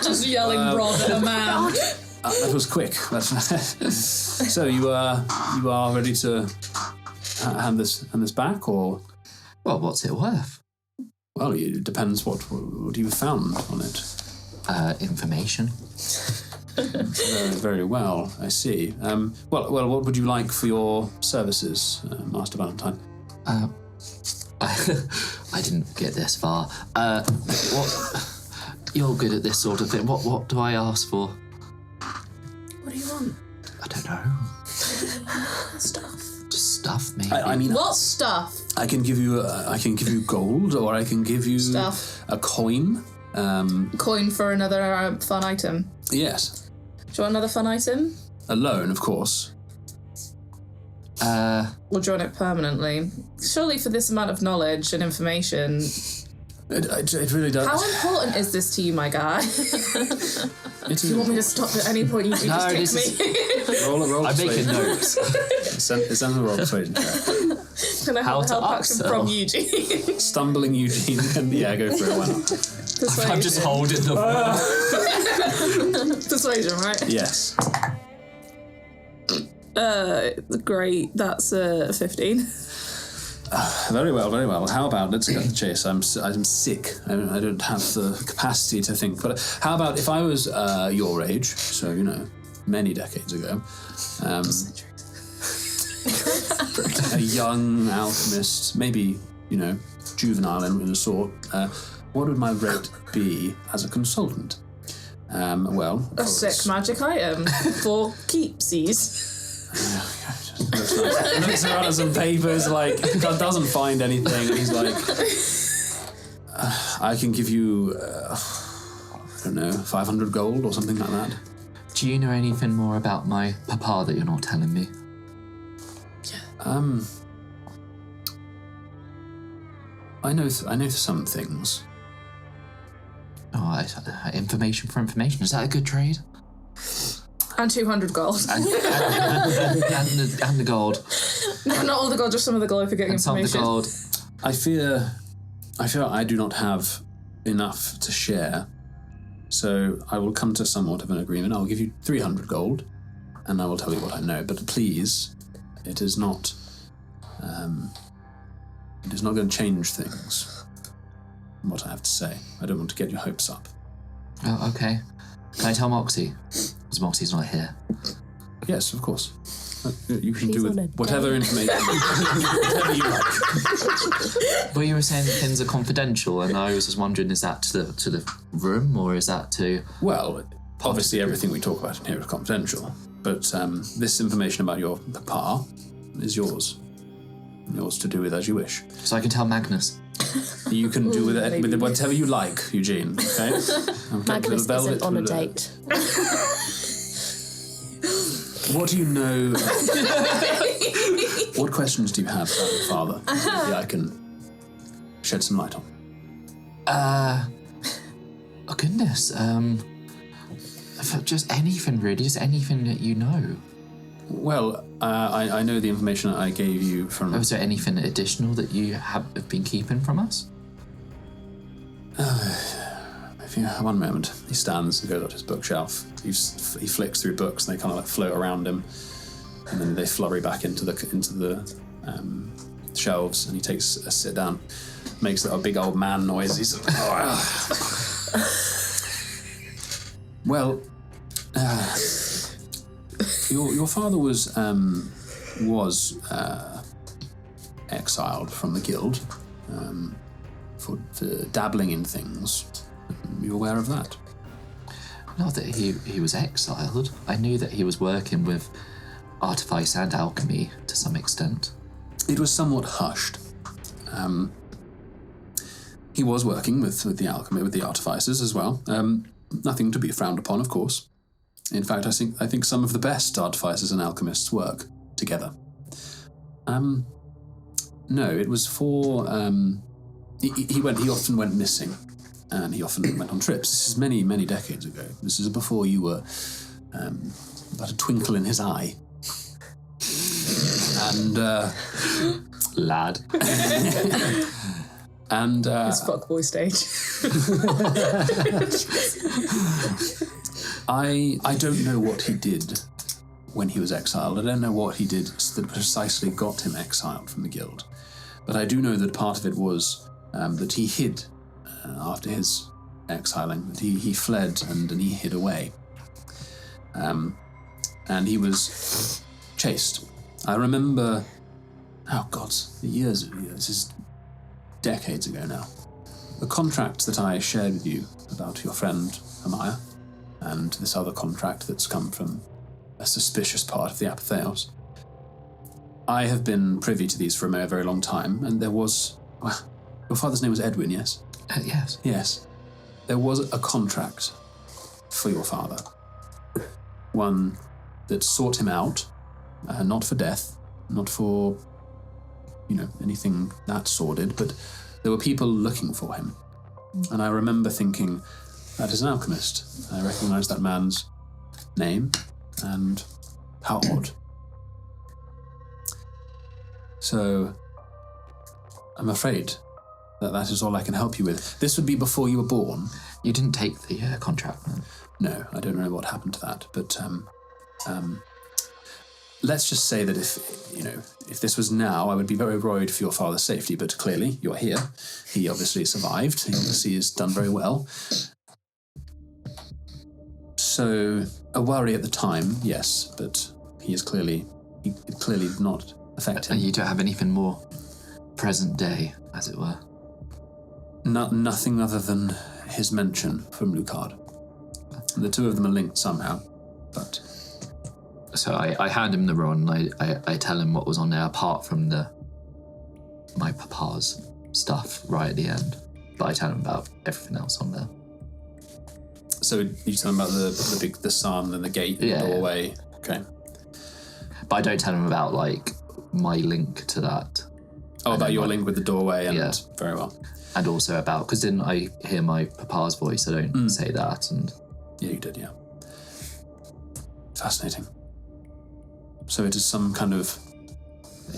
Just yelling Rod at a man. That was quick. So you are ready to hand this back, or? Well, what's it worth? Well, it depends what you found on it. Information. Very, very well. I see. Well, what would you like for your services, Master Valentine? I didn't get this far. What? You're good at this sort of thing. What do I ask for? What do you want? I don't know. Stuff. Just stuff, maybe. I mean, what stuff? I can give you gold, or I can give you Stuff. a coin. Coin for another fun item. Yes. Do you want another fun item? A loan, of course. Or do you want it permanently? Surely for this amount of knowledge and information... It really does. How important is this to you, my guy? Do you want me to stop at any point? You just kick me. Roll I'm making notes. It's on the roll persuasion check. Can I have a help action from Eugene? Stumbling Eugene, and go for it. Why not? Persuasion. I'm just holding the Persuasion, right? Yes. Great. That's 15. Very well, very well. How about, let's get to the chase. I'm sick. I don't have the capacity to think. But how about if I was your age, so, many decades ago, a young alchemist, maybe, juvenile in a sort, what would my rate be as a consultant? A sick magic item for keepsies. Looks around at some papers, doesn't find anything, and he's like, I can give you, 500 gold or something like that. Do you know anything more about my papa that you're not telling me? I know some things. Oh, information for information. Is that a good trade? And 200 gold. And the gold. Not all the gold, just some of the gold for getting and information. Some of the gold. I fear I do not have enough to share, so I will come to somewhat of an agreement. I'll give you 300 gold, and I will tell you what I know. But please, it is not going to change things. What I have to say, I don't want to get your hopes up. Oh, okay. Can I tell Moxie? Because Moxie's not here. Yes, of course. You can She's do on a with whatever information, whatever you like. Well, you were saying things are confidential, and I was just wondering, is that to the room, or is that to... Well, obviously everything we talk about in here is confidential, but this information about your papa is yours. Yours to do with as you wish. So I can tell Magnus. You can do with it whatever you like, Eugene. Okay. Magnus isn't on a date. What do you know? What questions do you have about your father? Maybe I can shed some light on. Oh goodness. Just anything really, just anything that you know. Well, I know the information I gave you from... Was there anything additional that you have been keeping from us? If you one moment. He stands and goes up to his bookshelf. He flicks through books and they kind of like float around him. And then they flurry back into the shelves, and he takes a sit down, makes a big old man noise. He's well, your father was exiled from the guild for dabbling in things. Are you aware of that? Not that he was exiled. I knew that he was working with artifice and alchemy to some extent. It was somewhat hushed. He was working with the alchemy, with the artificers as well. Nothing to be frowned upon, of course. In fact, I think some of the best artificers and alchemists work together. No, it was for... He often went missing, and he often went on trips. This is many, many decades ago. This is before you were about a twinkle in his eye. And... Lad. And his fuckboy stage. I don't know what he did when he was exiled. I don't know what he did that precisely got him exiled from the guild. But I do know that part of it was that he hid after his exiling. That he fled and he hid away. And he was chased. I remember, years, this is decades ago now. The contract that I shared with you about your friend Amaya, and this other contract that's come from a suspicious part of the Apotheos. I have been privy to these for a very long time, and there was... Well, your father's name was Edwin, yes? Yes. Yes. There was a contract for your father. One that sought him out, not for death, not for, anything that sordid, but there were people looking for him. And I remember thinking, that is an alchemist. I recognise that man's name, and how odd. So, I'm afraid that is all I can help you with. This would be before you were born. You didn't take the contract, then? No, I don't know what happened to that, but let's just say that if this was now, I would be very worried for your father's safety, but clearly you're here. He obviously survived. He obviously has done very well. So, a worry at the time, yes, but it clearly did not affect him. And you don't have anything more present day, as it were? Nothing other than his mention from Lucard. The two of them are linked somehow, but... So I hand him the rod and I tell him what was on there apart from my papa's stuff right at the end. But I tell him about everything else on there. So you tell him about the sun and the gate and the doorway. Yeah. Okay. But I don't tell him about my link to that. Oh, about your link with the doorway and very well. And also about, because didn't I hear my papa's voice? I don't say that. And yeah, you did, yeah. Fascinating. So it is some kind of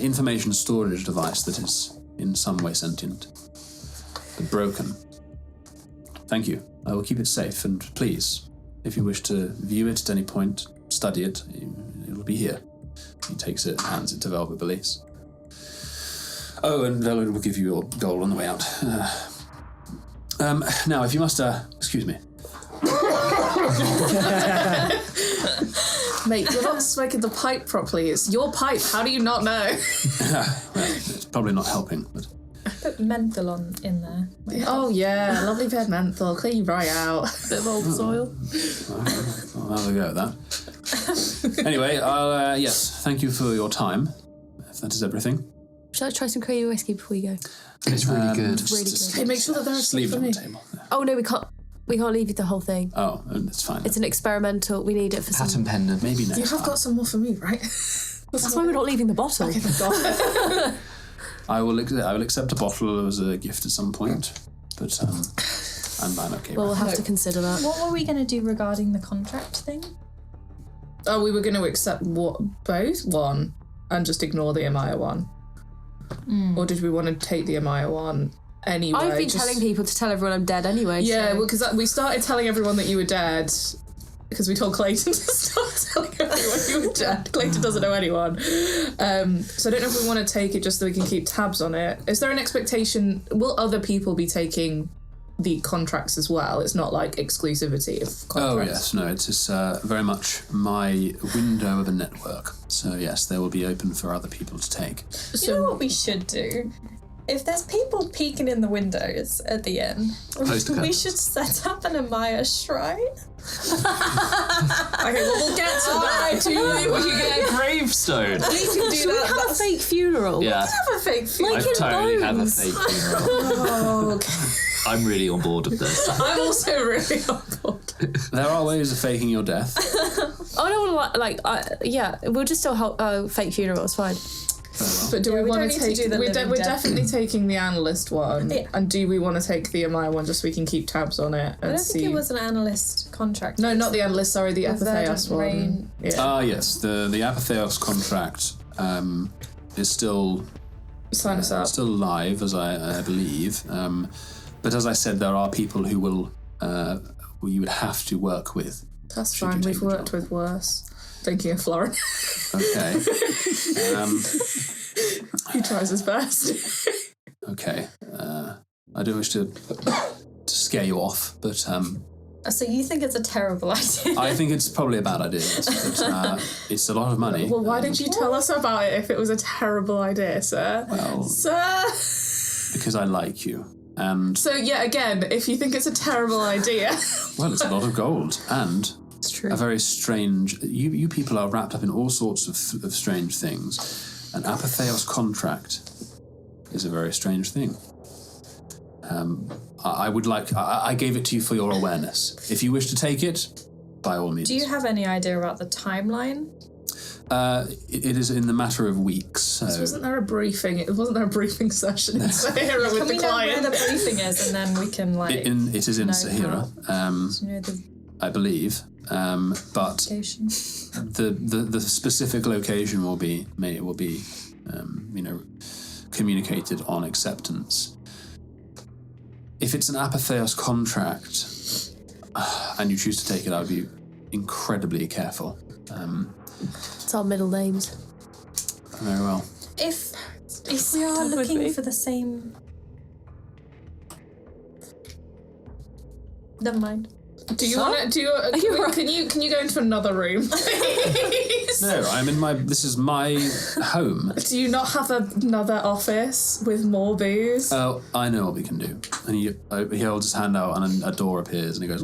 information storage device that is in some way sentient, but broken. Thank you. I will keep it safe, and please, if you wish to view it at any point, study it, it will be here. He takes it, hands it to Velvet Belize. Oh, and Velvet will give you your goal on the way out. Now, if you must, excuse me. Mate, you're not smoking the pipe properly. It's your pipe. How do you not know? It's probably not helping, but... Put menthol in there. Oh, yeah. Lovely bed menthol. Clean right out. Bit of old soil. I'll have a go at that. Anyway, yes, thank you for your time, if that is everything. Shall I try some creamy whiskey before you go? It's really good. Really good. Hey, make sure that there's Leave it for on me. the table. Oh no, we can't. We can't leave you the whole thing. Oh, it's fine. It's an experimental. We need it for some. Patent pendant. Maybe next You have time. got some more for me, right? That's why we're not leaving the bottle. Okay, thank God. I will accept a bottle as a gift at some point, but I'm okay. Well, we'll with have to consider that. What were we going to do regarding the contract thing? Oh, we were going to accept both one and just ignore the Amaya one, or did we want to take the Amaya one anyway? I've been telling people to tell everyone I'm dead anyway. Yeah, so. because we started telling everyone that you were dead because we told Clayton to start telling everyone you were dead. Clayton doesn't know anyone. So I don't know if we want to take it just so we can keep tabs on it. Is there an expectation? Will other people be taking the contracts as well? It's not like exclusivity of contracts. Oh yes, no, it's very much my window of a network. So yes, they will be open for other people to take. You know what we should do? If there's people peeking in the windows at the inn, we should set up an Amaya shrine. Okay, well, we'll get to that. We can get a gravestone. We can do Should we that. have a fake funeral? Yeah. Have a fake funeral. Like I in totally have a Bones. fake funeral. Oh, okay. I'm really on board with this. I'm also really on board. There are ways of faking your death. I don't want to yeah, we'll just still help fake funeral. It's fine. But do Yeah, we we want don't to need to take? do the We're living death. definitely taking the analyst one, Yeah. and do we want to take the Amaya one just so we can keep tabs on it I and don't see? think it was an analyst contract. No, not the analyst. Sorry, the Apotheos Verdant one. Rain. Yeah, Yes, the Apotheos contract is still sign us up. still live, as I believe. But as I said, there are people who will who you would have to work with. That's should you fine. take We've the worked job. with worse. Thinking of Florin, Okay. he tries his best. Okay. I don't wish to scare you off, but So you think it's a terrible idea? I think it's probably a bad idea. Yes, but, it's a lot of money. Well, why didn't you tell us about it if it was a terrible idea, sir? Well, Sir. because I like you, and So yeah, again, if you think it's a terrible idea, well, it's a lot of gold and It's true. a very strange. You people are wrapped up in all sorts of strange things. An Apotheos contract is a very strange thing. I would like. I gave it to you for your awareness. If you wish to take it, by all means. Do you have any idea about the timeline? It is in the matter of weeks. So wasn't there a briefing? Wasn't there a briefing session in Sahara with Can the we know where client? the briefing is, and then we can it is in know Sahara, you know the I believe. But location. the specific location will be communicated on acceptance. If it's an Apotheos contract and you choose to take it, I would be incredibly careful. It's our middle names. Very well. If we are done with looking me. for the same, never mind. Do you want to? Can you go into another room, please? No, I'm in my. This is my home. Do you not have another office with more booze? Oh, I know what we can do. And he holds his hand out, and a door appears, and he goes.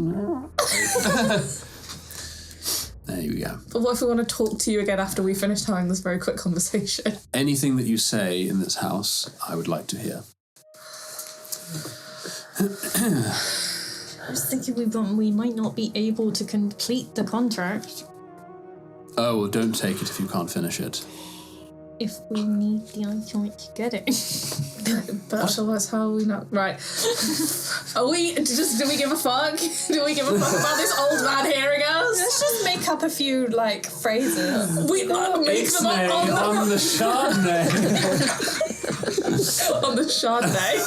There you go. But what if we want to talk to you again after we finish having this very quick conversation? Anything that you say in this house, I would like to hear. I was thinking we might not be able to complete the contract Oh, well, don't take it if you can't finish it. if we need the item to get it. But otherwise, how are we not right? Are we just? Do we give a fuck? Do we give a fuck about this old man hearing us? Let's just make up a few phrases. We make them up on the Chardonnay. on the Chardonnay.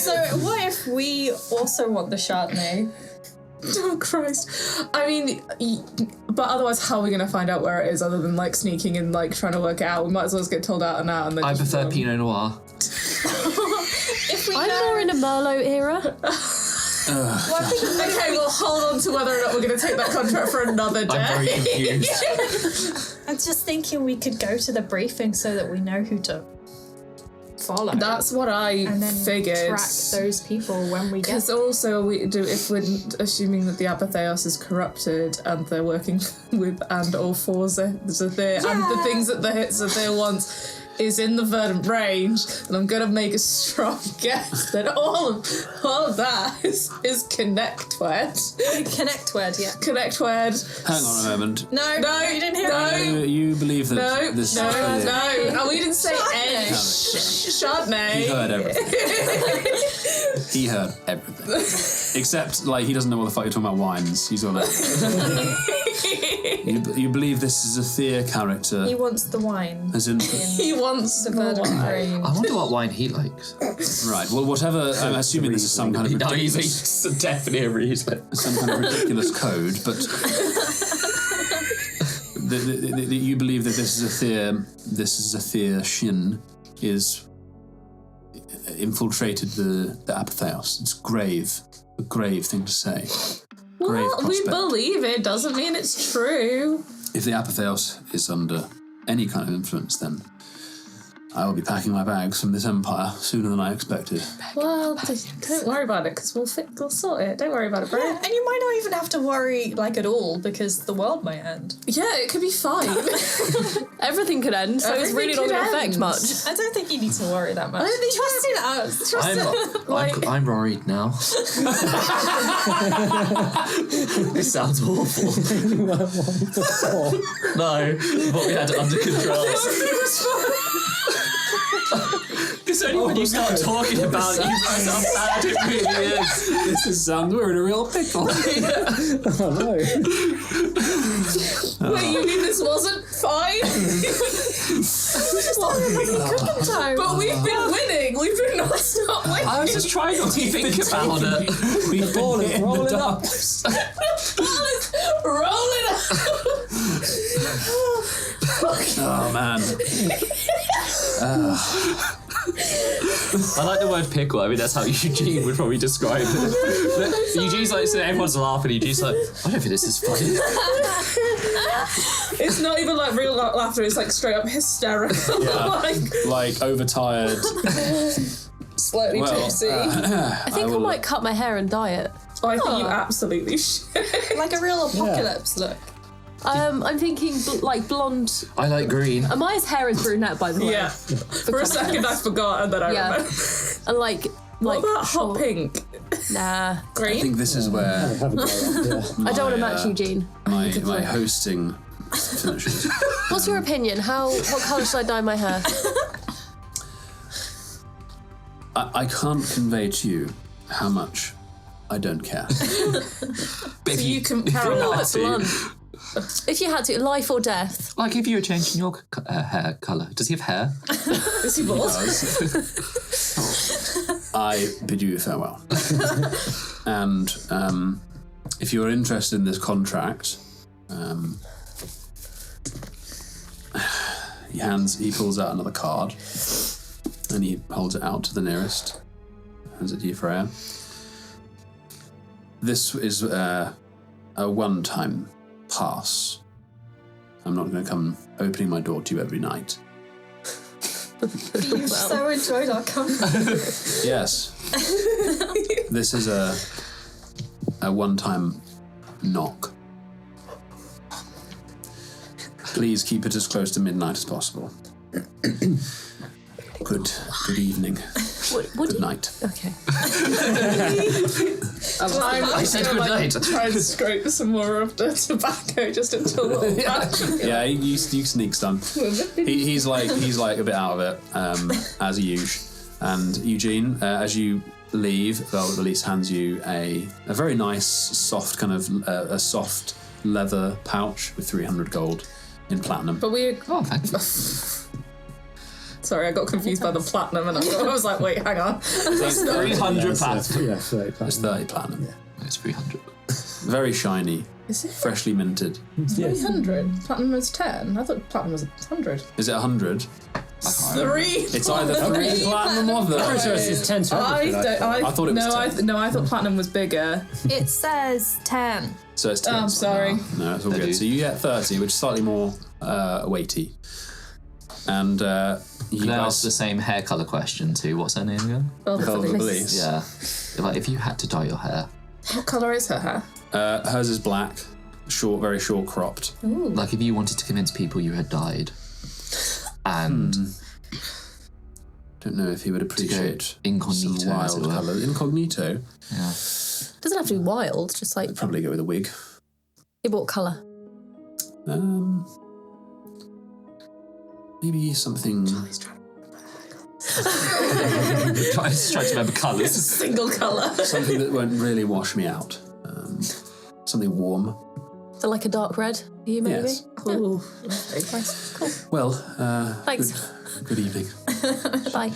So what if we also want the Chardonnay? Oh Christ! I mean, but otherwise, how are we gonna find out where it is other than sneaking and trying to work it out? We might as well just get told out and out. And then I just prefer run. Pinot Noir. If we I'm know, more in a Merlot era. Okay, we'll hold on to whether or not we're gonna take that contract for another day. I'm very confused. I'm just thinking we could go to the briefing so that we know who to follow. That's what I and then figured. track those people when we get. Because also, if we're assuming that the Apotheos is corrupted and they're working with and or for Xethir and the things that the Xethir wants, is in the verdant range, and I'm gonna make a strong guess that all of that is connect word. Connect word, yeah. Connect word. Hang on a moment. No, you didn't hear it. You believe that this... No. Oh, we didn't say any. Chardonnay. He heard everything. He heard everything. Except, like, he doesn't know what the fuck you're talking about wines. He's all like... you believe this is a Xethir character. He wants the wine. As in... He wants the verdant range. I wonder what wine he likes. Right, well, whatever... I'm assuming this is some kind of ridiculous... He's definitely a Riesling. Some kind of ridiculous code, but... you believe that this is a Xethir Shin is infiltrated the Apotheos. It's a grave thing to say. Well, we believe it doesn't mean it's true. If the Apotheos is under any kind of influence, then I will be packing my bags from this empire sooner than I expected. Well, don't worry about it, because we'll sort it. Don't worry about it, bro. Yeah, and you might not even have to worry, like, at all, because the world might end. Yeah, it could be fine. Everything could end, so it's really not going to affect much. I don't think you need to worry that much. I don't think Trust in us. Trust in I'm worried now. This sounds awful. No, but we had it under control. It's only when you start talking about it, you realize how bad it really is. We're in a real pickle. Oh no. Wait, you mean this wasn't fine? But we've been winning. We've been non-stop winning. I was just trying not to think about it. We've been rolling up. Rolling up. Oh, man. I like the word pickle. I mean, that's how Eugene would probably describe it. Eugene's like, so everyone's laughing. Eugene's like, I don't think this is funny. It's not even like real laughter. It's like straight up hysterical. Yeah. like overtired. Slightly tipsy. I think I might cut my hair and dye it. Oh, I think you absolutely should. Like a real apocalypse look. I'm thinking like blonde. I like green. Amaya's hair is brunette, by the way. Yeah. For a second, I forgot, and then I remember. And like what about hot pink? Nah. Green? I think this is where I don't want to match Eugene. my hosting finishes. What's your opinion? What colour should I dye my hair? I can't convey to you how much I don't care. If you compare Blunt. If you had to, life or death. Like if you were changing your hair colour. Does he have hair? Is he bald? I bid you farewell. And if you're interested in this contract, he pulls out another card and he holds it out to the nearest. Hands it to you, Freya. This is a one-time pass. I'm not going to come opening my door to you every night. You so enjoyed our company. Yes. This is a one-time knock. Please keep it as close to midnight as possible. Good evening. Good night. Okay. I said good night. Try and scrape some more of the tobacco just until Yeah, you sneak stun. He's like a bit out of it, as usual. And Eugene, as you leave, Velvet Release hands you a very nice, soft kind of a soft leather pouch with 300 gold in platinum. But we. Oh, thank you. Sorry, I got confused by the platinum, and I was like, wait, hang on. It's 300 platinum. Yeah, 30 platinum. It's 30 platinum. Yeah. It's 300. Very shiny. Is it Freshly minted. 300? Platinum was 10. I thought platinum was 100. Is it 100? 3. It's either 3 platinum or 30. Pretty sure it's 10 to 100. I thought it was 10. I thought platinum was bigger. It says 10. So it's 10. Oh, sorry. No, it's all good. So you get 30, which is slightly more weighty. And you Can I guys... ask the same hair colour question to what's her name again? Velvet Release. Yeah. Like if you had to dye your hair. What colour is her hair? Hers is black, short, very short cropped. Ooh. Like if you wanted to convince people you had died and don't know if he would appreciate incognito, some wild colours. Incognito? Yeah. Doesn't have to be wild, just like... I'd probably go with a wig. What colour? Maybe something... trying to remember colours. Single colour. Something that won't really wash me out. Something warm. So like a dark red, you maybe? Yes. Cool. Nice. Cool. Well, Thanks. Good evening. Bye.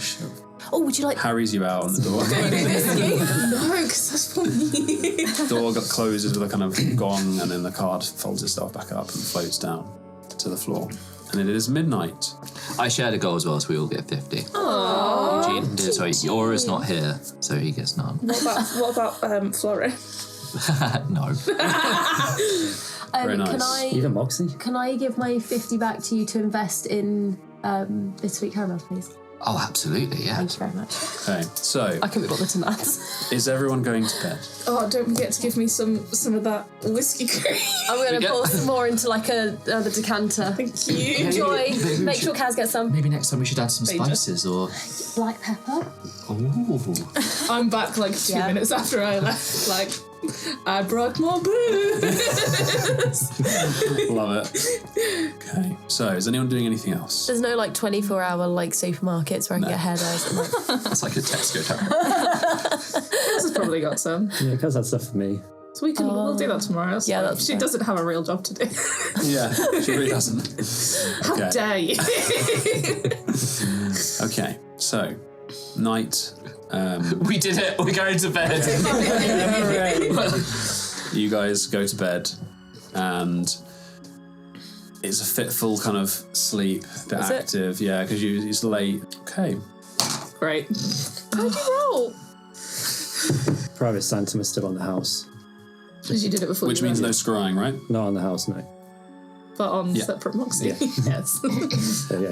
Oh, would you like... Harry's you out on the door. No, because that's funny. Door closes with a kind of gong, and then the card folds itself back up and floats down to the floor. And it is midnight. I shared a goal as well, so we all get 50. Aww. Sorry, Aura's not here, so he gets none. What about Flora? No. Very nice. Even Moxie? Can I give my 50 back to you to invest in bittersweet caramels, please? Oh, absolutely, yeah. Thank you very much. Okay, so I can be bothered to that. is everyone going to bed? Oh, don't forget to give me some of that whiskey cream. I'm going to pour some more into like another decanter. Thank you. Enjoy. Make sure Kaz gets some. Maybe next time we should add some spices or... Black pepper. Ooh. I'm back like 2 minutes after I left. Like, I brought more booze. Love it. Okay, so is anyone doing anything else? There's no like 24-hour like supermarkets where I can get hairdryers. That's like a Tesco town. Kaz has probably got some. Yeah, Kaz had stuff for me. So we'll do that tomorrow. That's yeah, fine. that's she fine. doesn't have a real job to do. Yeah, she really doesn't. How dare you? Okay, so night. We did it. We're going to bed. You guys go to bed, and it's a fitful kind of sleep, but Is active. Yeah, because it's late. Okay. Great. How'd you roll? Private Sanctum is still on the house. Because you did it before. Which means no scrying, right? Not on the house, no. But on separate Moxie. Yeah. Yes.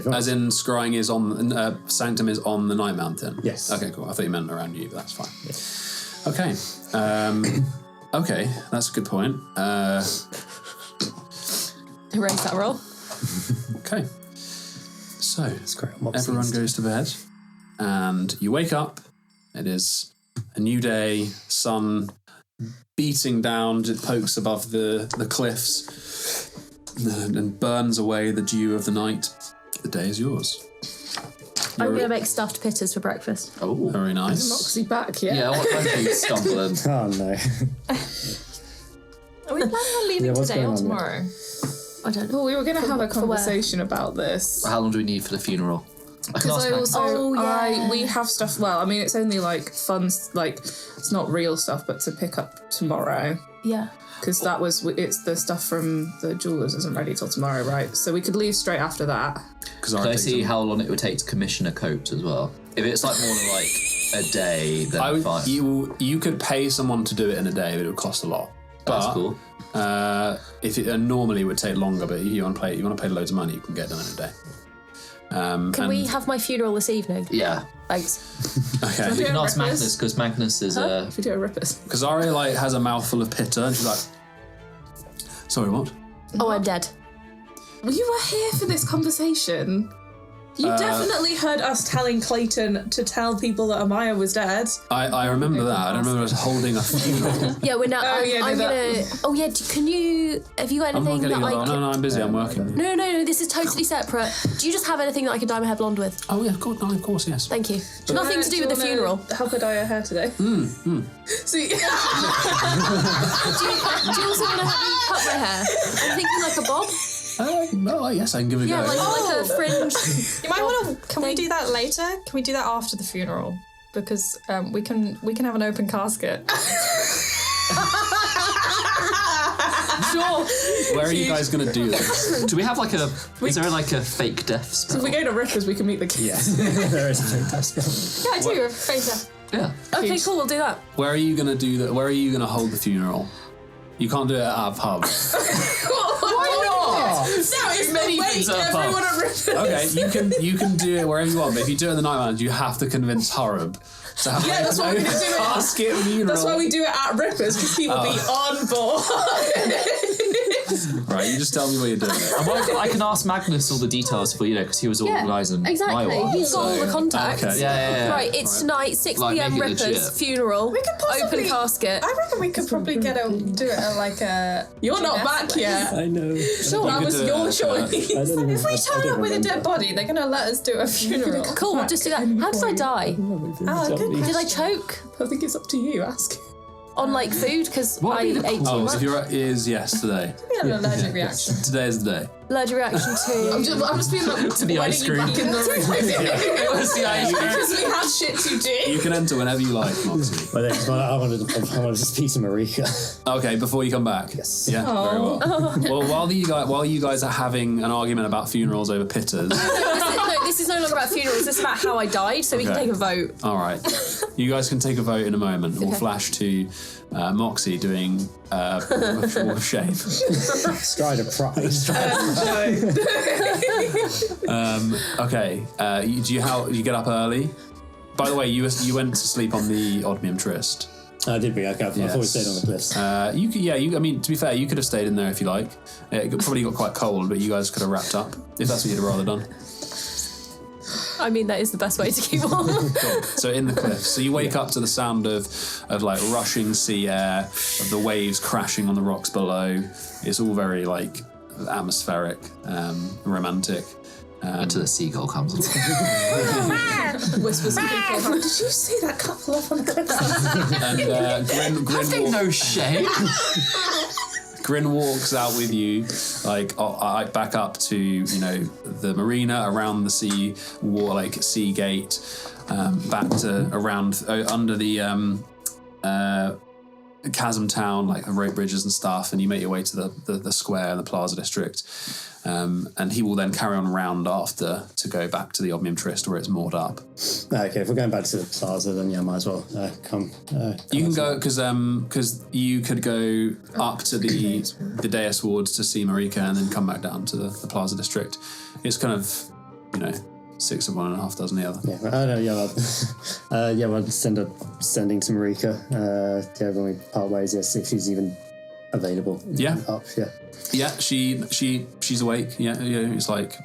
As in, scrying is on, Sanctum is on the Night Mountain? Yes. Okay, cool. I thought you meant around you, but that's fine. Okay. Okay, that's a good point. Erase that roll. Okay. So, everyone goes to bed, and you wake up. It is a new day, sun beating down, it pokes above the cliffs and burns away the dew of the night. The day is yours. I'm going to make stuffed pitters for breakfast. Oh, very nice. Is Moxie back yet? Yeah, what time do you stumble in? Oh, no. Are we planning on leaving what's today going or on, tomorrow? I don't know. Well, we were going to have a For where? conversation about this. How long do we need for the funeral? I can Because ask I Max. also, we have stuff. Well, I mean, it's only like fun, like it's not real stuff, but to pick up tomorrow. Yeah. Because it's the stuff from the jewelers isn't ready till tomorrow, right? So we could leave straight after that. Can I see how long it would take to commission a coat as well? If it's like more than like a day, then fine. You could pay someone to do it in a day, but it would cost a lot. That's cool. If it normally would take longer, but if you want to pay loads of money, you can get it done in a day. Can we have my funeral this evening? Yeah. Thanks. Okay. We can ask Magnus, because Magnus is If we do a rippers. Because Aria has a mouthful of pitter, and she's like, "Sorry, what?" Oh, I'm dead. Well, you were here for this conversation. You definitely heard us telling Clayton to tell people that Amaya was dead. I remember that. I don't remember us holding a funeral. Yeah, we're now. Oh, yeah, I'm do gonna. that. Oh yeah. Can you? Have you got I'm anything not that getting I? No, I'm busy. I'm working. No. This is totally separate. Do you just have anything that I can dye my hair blonde with? Oh yeah, of course, yes. Thank you. Nothing to do with the funeral. Help her dye her hair today. See, Do you also want to help me cut my hair? I'm thinking like a bob. Oh yes, I can give it a Yeah, go. like a fringe. You might want to. Can we do that later? Can we do that after the funeral? Because we can have an open casket. sure. Where are you guys going to do this? Do we have like a... Is there like a fake death spell? So if we go to Rippers, we can meet the kids. Yes, there is a fake death spell. Yeah, I do. Phaser. Yeah. Okay, cool. We'll do that. Where are you going to do that? Where are you going to hold the funeral? You can't do it at our pub. Why not? No, it's Many the things wake. are fun. Everyone at Rippers. Okay, you can do it wherever you want, but if you do it in the Night Mountains, you have to convince Hurub to have Yeah, that's why we're gonna do it. casket funeral. That's why we do it at Rippers, because he will be on board. Right, you just tell me what you're doing. I can ask Magnus all the details for because he was organising my exactly. one. He's got all the contacts. Okay. Yeah. Right, it's tonight, 6 Like, p.m. make it Rippers, legit. funeral, We could possibly open casket. I reckon we could probably do it at like a. You're not back yet. I know. Sure, that was your choice. If we turn up with a dead body, they're gonna let us do a funeral. Cool, we'll just do that. How did I die? Oh, good Did I choke I think it's up to you. Ask. on like food because What I would be the ate too Oh, much? so if you're is yes today. We had an allergic reaction. Today is the day. Allergic reaction I'm to. just being like, To the why ice didn't you cream. back in the room? It was the ice cream. Because we had shit to do. You can enter whenever you like, Moxie. Well, I wanted to speak to Marika. Okay, before you come back. Yes. Yeah, very well. Well, while you guys are having an argument about funerals over pitters. No, this is no longer about funerals. This is about how I died, so we can Okay. take a vote. All right, you guys can take a vote in a moment. We'll flash to Moxie doing walk of shame. Stride of pride. Okay, you get up early? By the way, you went to sleep on the Odmium Tryst. Did we? Okay, I thought we stayed on the cliffs. You could, I mean, to be fair, you could have stayed in there if you like. It probably got quite cold, but you guys could have wrapped up if that's what you'd rather done. I mean, that is the best way to keep warm. Cool. So in the cliffs, so you wake up to the sound of like rushing sea air, of the waves crashing on the rocks below. It's all very like atmospheric, romantic. Until the seagull comes along. Whispers and people. Did you see that couple up on the cliff? And Grin No shame. Grin walks out with you, like back up to the marina, around the sea gate, back to around under the chasm town, like the rope bridges and stuff, and you make your way to the square and the plaza district. And he will then carry on round after to go back to the Omnium Tryst where it's moored up. Okay, if we're going back to the plaza, then yeah, might as well come. You can go because you could go up to the dais wards to see Marika and then come back down to the plaza district. It's kind of 6 of one and a half dozen the other. Yeah, we'll sending to Marika. When we part ways, yes, if she's even available. Yeah. Up, yeah. Yeah, she's awake. Yeah, it's like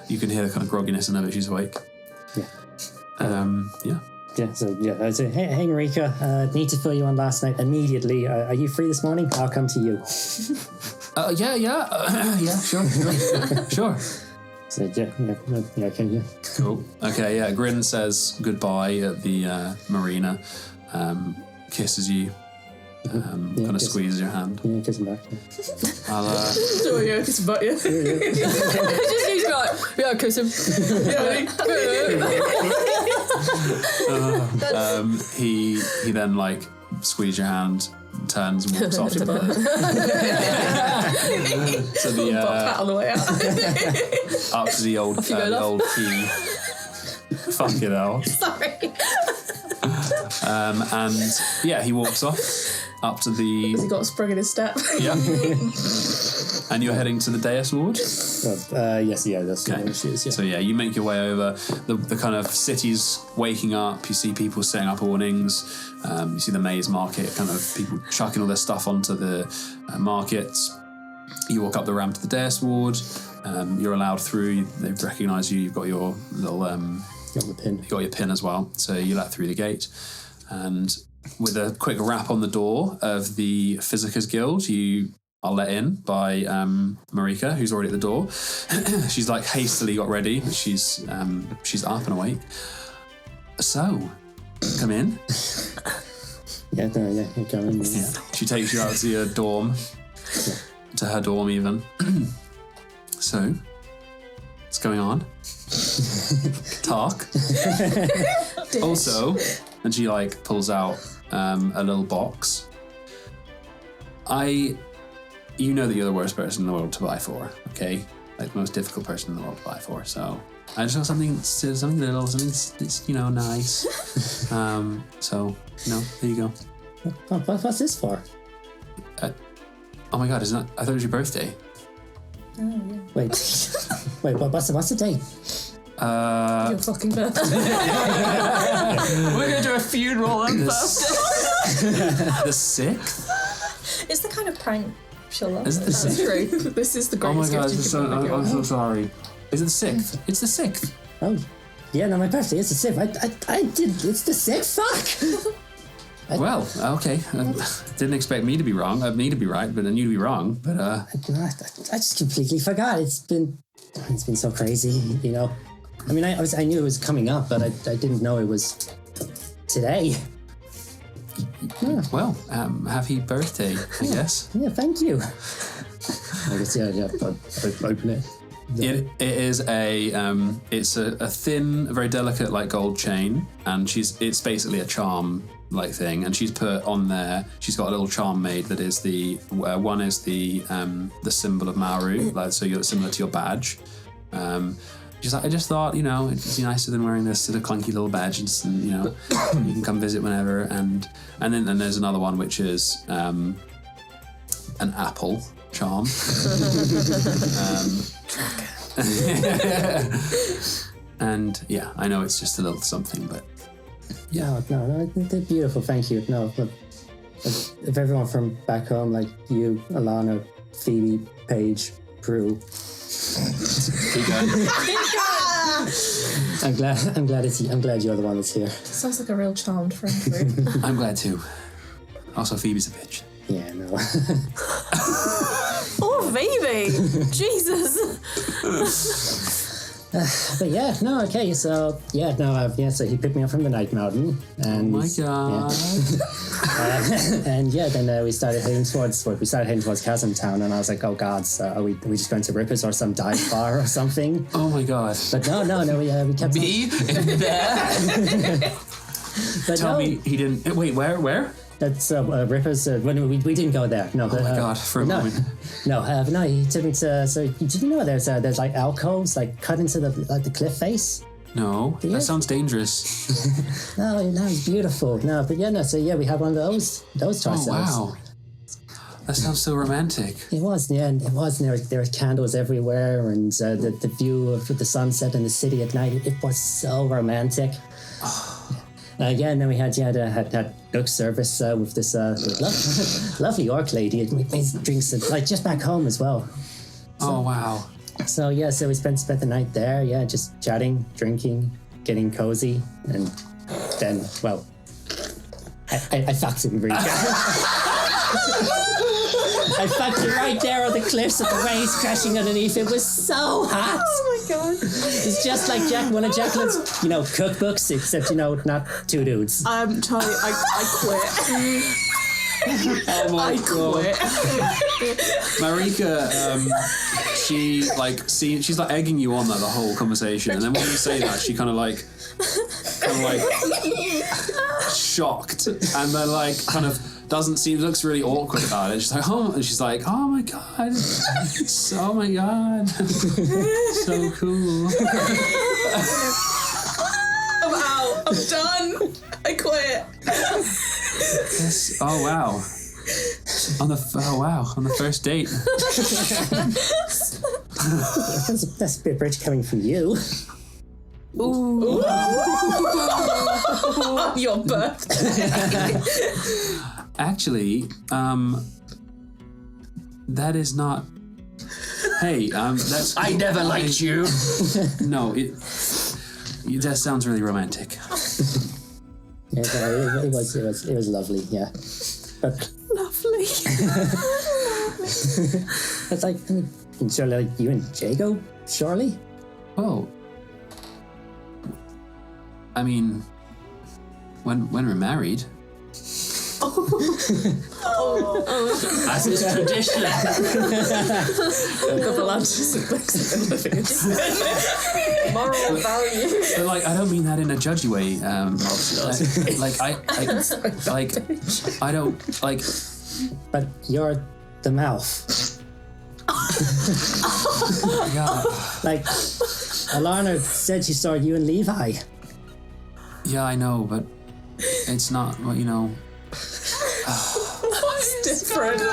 you can hear the kind of grogginess in her, but she's awake. Yeah. Yeah. Yeah, so I say, hey Marika, need to fill you in last night immediately. Are you free this morning? I'll come to you. Yeah, sure. So okay, yeah. Cool. Okay, yeah. Grin says goodbye at the marina, kisses you, kind of squeezes your hand. Yeah, kiss him back. I'll Oh yeah, kiss him back, yeah. Just need to be like, yeah, kiss him. he then like squeezes your hand, turns and walks off to the Pat on the way out. up to the old key. Fucking hell. Sorry. And yeah, he walks off up to the. Has he got a spring in his step? Yeah. And you're heading to the dais ward? Yes, yeah, that's okay. What she is, yeah. So yeah, you make your way over. The kind of city's waking up. You see people setting up awnings. You see the maze market, kind of people chucking all their stuff onto the markets. You walk up the ramp to the dais ward. You're allowed through. They recognise you. You've got your little. Got the pin. You got your pin as well. So you let through the gate, and with a quick rap on the door of the Physicers Guild, you are let in by Marika, who's already at the door. She's like hastily got ready, but she's up and awake. So, come in. Yeah, come in. Yeah. She takes you out to your dorm, to her dorm even. So, what's going on? Talk. Also, and she like pulls out a little box. You know that you're the worst person in the world to buy for, okay? Like the most difficult person in the world to buy for. So I just want something little, something that's nice. So there you go. What's this for? Oh my God! Isn't that? I thought it was your birthday. Oh, yeah. Wait, what's the date? Your fucking birthday. We're gonna do a funeral on birthday. The 6th. It's the kind of prank She'll love Is it. it the That's 6th? true. This is the Oh my greatest gift god, you could probably I'm give. so sorry. Is it the 6th? It's the 6th. Oh, yeah, no, my birthday is the 6th. I did. It's the 6th. Fuck. Well, okay. Didn't expect me to be wrong. Me to be right, but then you to be wrong. But I just completely forgot. It's been so crazy, you know. I mean, I knew it was coming up, but I didn't know it was today. well, happy birthday, I guess. Yeah, thank you. I guess open it. It is it's a thin, very delicate like gold chain, and it's basically a charm like thing, and she's put on there. She's got a little charm made that is the one is the symbol of Mauru, like so you're similar to your badge. She's like, I just thought, you know, it'd be nicer than wearing this sort of clunky little badge, and you know, you can come visit whenever. And then there's another one which is an apple charm. And yeah, I know it's just a little something, but yeah. No, they're beautiful. Thank you. No, but if everyone from back home, like you, Alana, Phoebe, Paige, Prue. I'm glad you're the one that's here. Sounds like a real charmed friend. I'm glad too. Also, Phoebe's a bitch. Yeah, no. Oh, Phoebe! Jesus! But yeah, no, okay, so yeah, no, so he picked me up from the Night Mountain, and oh my god, and yeah, then we started heading towards Chasm Town, and I was like, oh god, so are we just going to Rippers or some dive bar or something? Oh my god! But no, we kept me in there. But Tell me he didn't. Wait, where? That's Rippers. When we didn't go there. No, but, oh my god! For a moment. But no, he took me to. So did you know there's like alcoves like cut into the cliff face? No, Yeah. that sounds dangerous. No, it's beautiful. No, but yeah, no. So yeah, we had one of those to ourselves. Oh wow, that sounds so romantic. It was, yeah, and it was. And there were candles everywhere, and the view of the sunset and the city at night. It was so romantic. Yeah, and then we had book service with this lovely orc lady. We made drinks like just back home as well. So, oh wow! So yeah, so we spent the night there. Yeah, just chatting, drinking, getting cozy, and then I fucked him really. I fucked it right there on the cliffs with the waves crashing underneath. It was so hot. Oh my god. It's just like one of Jacqueline's, cookbooks, except, not two dudes. Charlie, I quit. Oh my I god! quit. Marika, she's like egging you on the whole conversation, and then when you say that, she kind of like shocked, and then looks really awkward about it. She's like, oh my god, oh my god, so cool. I'm out. I'm done. I quit. Yes. Oh wow. On the first date. That's a bit rich coming from you. Ooh. Your birthday. Actually, that is not. Hey, that's. I never liked you. No, that sounds really romantic. Yeah, it was lovely. Yeah, but Lovely. it's like, surely like you and Jago, surely. Oh. I mean, when we're married. As is tradition. The balance of flexibility. Moral value. But I don't mean that in a judgy way. I don't like. But you're the mouth. Yeah. Like, Alana said she saw you and Levi. Yeah, I know, but it's not. It's different. Oh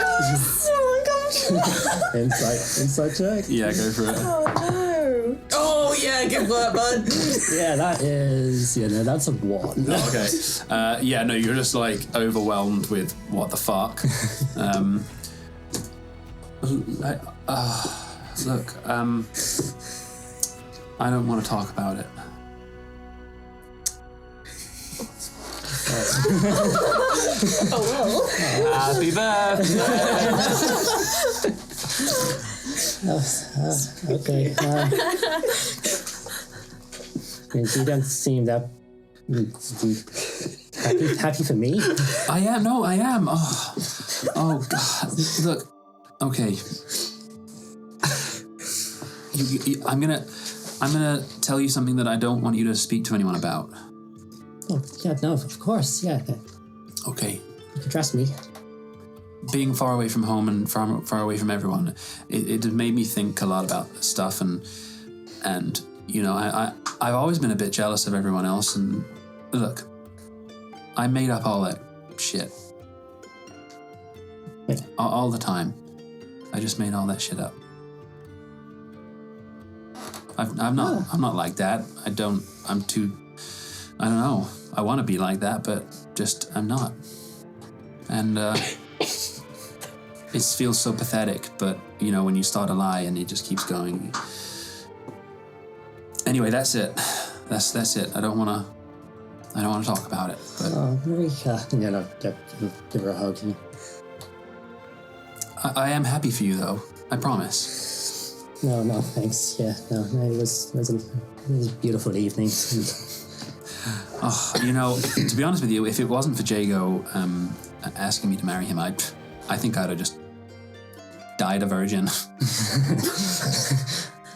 my gosh. Inside check. Yeah, go for it. Oh no. Oh yeah, give that, bud. Yeah, that is. That's a 1. Okay. You're just overwhelmed with what the fuck. Look, I don't want to talk about it. Happy birthday! Okay. You don't seem that happy for me. I am. No, I am. Oh God. Look. Okay. I'm gonna tell you something that I don't want you to speak to anyone about. Oh yeah, no, of course, yeah. Okay. You can trust me. Being far away from home and far away from everyone, it made me think a lot about this stuff, and you know, I've always been a bit jealous of everyone else. And look, I made up all that shit all the time. I just made all that shit up. I'm not like that. I don't know. I want to be like that, but just I'm not. And it feels so pathetic, but you know, when you start a lie and it just keeps going. Anyway, that's it. That's it. I don't want to talk about it. But give her a hug. I am happy for you, though. I promise. No, thanks. Yeah, no, it was a beautiful evening. Oh, you know, to be honest with you, if it wasn't for Jago asking me to marry him, I think I'd have just died a virgin.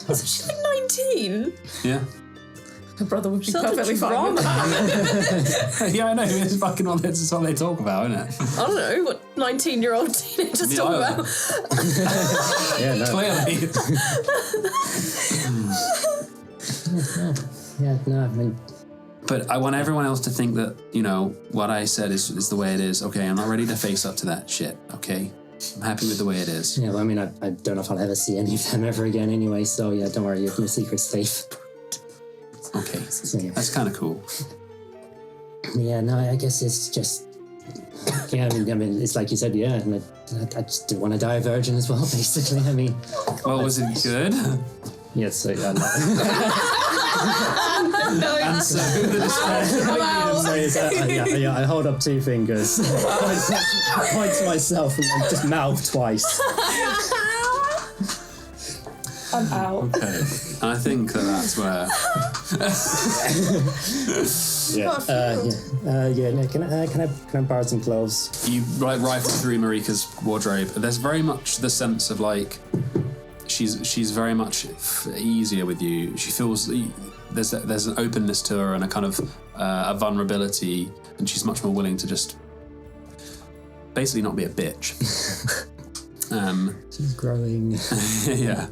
Isn't she like 19? Yeah. Her brother would be Sounds perfectly like fine with drama. that. Yeah, I know. It's fucking all this is what they talk about, isn't it? I don't know what 19-year-old teenagers Yeah, talk I- about. Yeah, no. Clearly. Yeah, no, I mean, But I want everyone else to think that, you know, what I said is the way it is. Okay, I'm not ready to face up to that shit, okay? I'm happy with the way it is. yeah, well, I mean, I don't know if I'll ever see any of them ever again anyway, so yeah, don't worry, your secret's safe. Okay, So, yeah. that's kind of cool. Yeah, no, I guess it's just... Yeah, I mean, it's like you said, yeah, and I just didn't want to die a virgin as well, basically, I mean... Well, was it good? Yes, so, Answer. I hold up two fingers, point to myself, and just mouth twice. I'm out. Okay, and I think that's where... No, can I borrow some clothes? You rifle through Marika's wardrobe. There's very much the sense of like... She's very much easier with you. She feels... There's an openness to her and a kind of a vulnerability, and she's much more willing to just basically not be a bitch. She's growing. Yeah.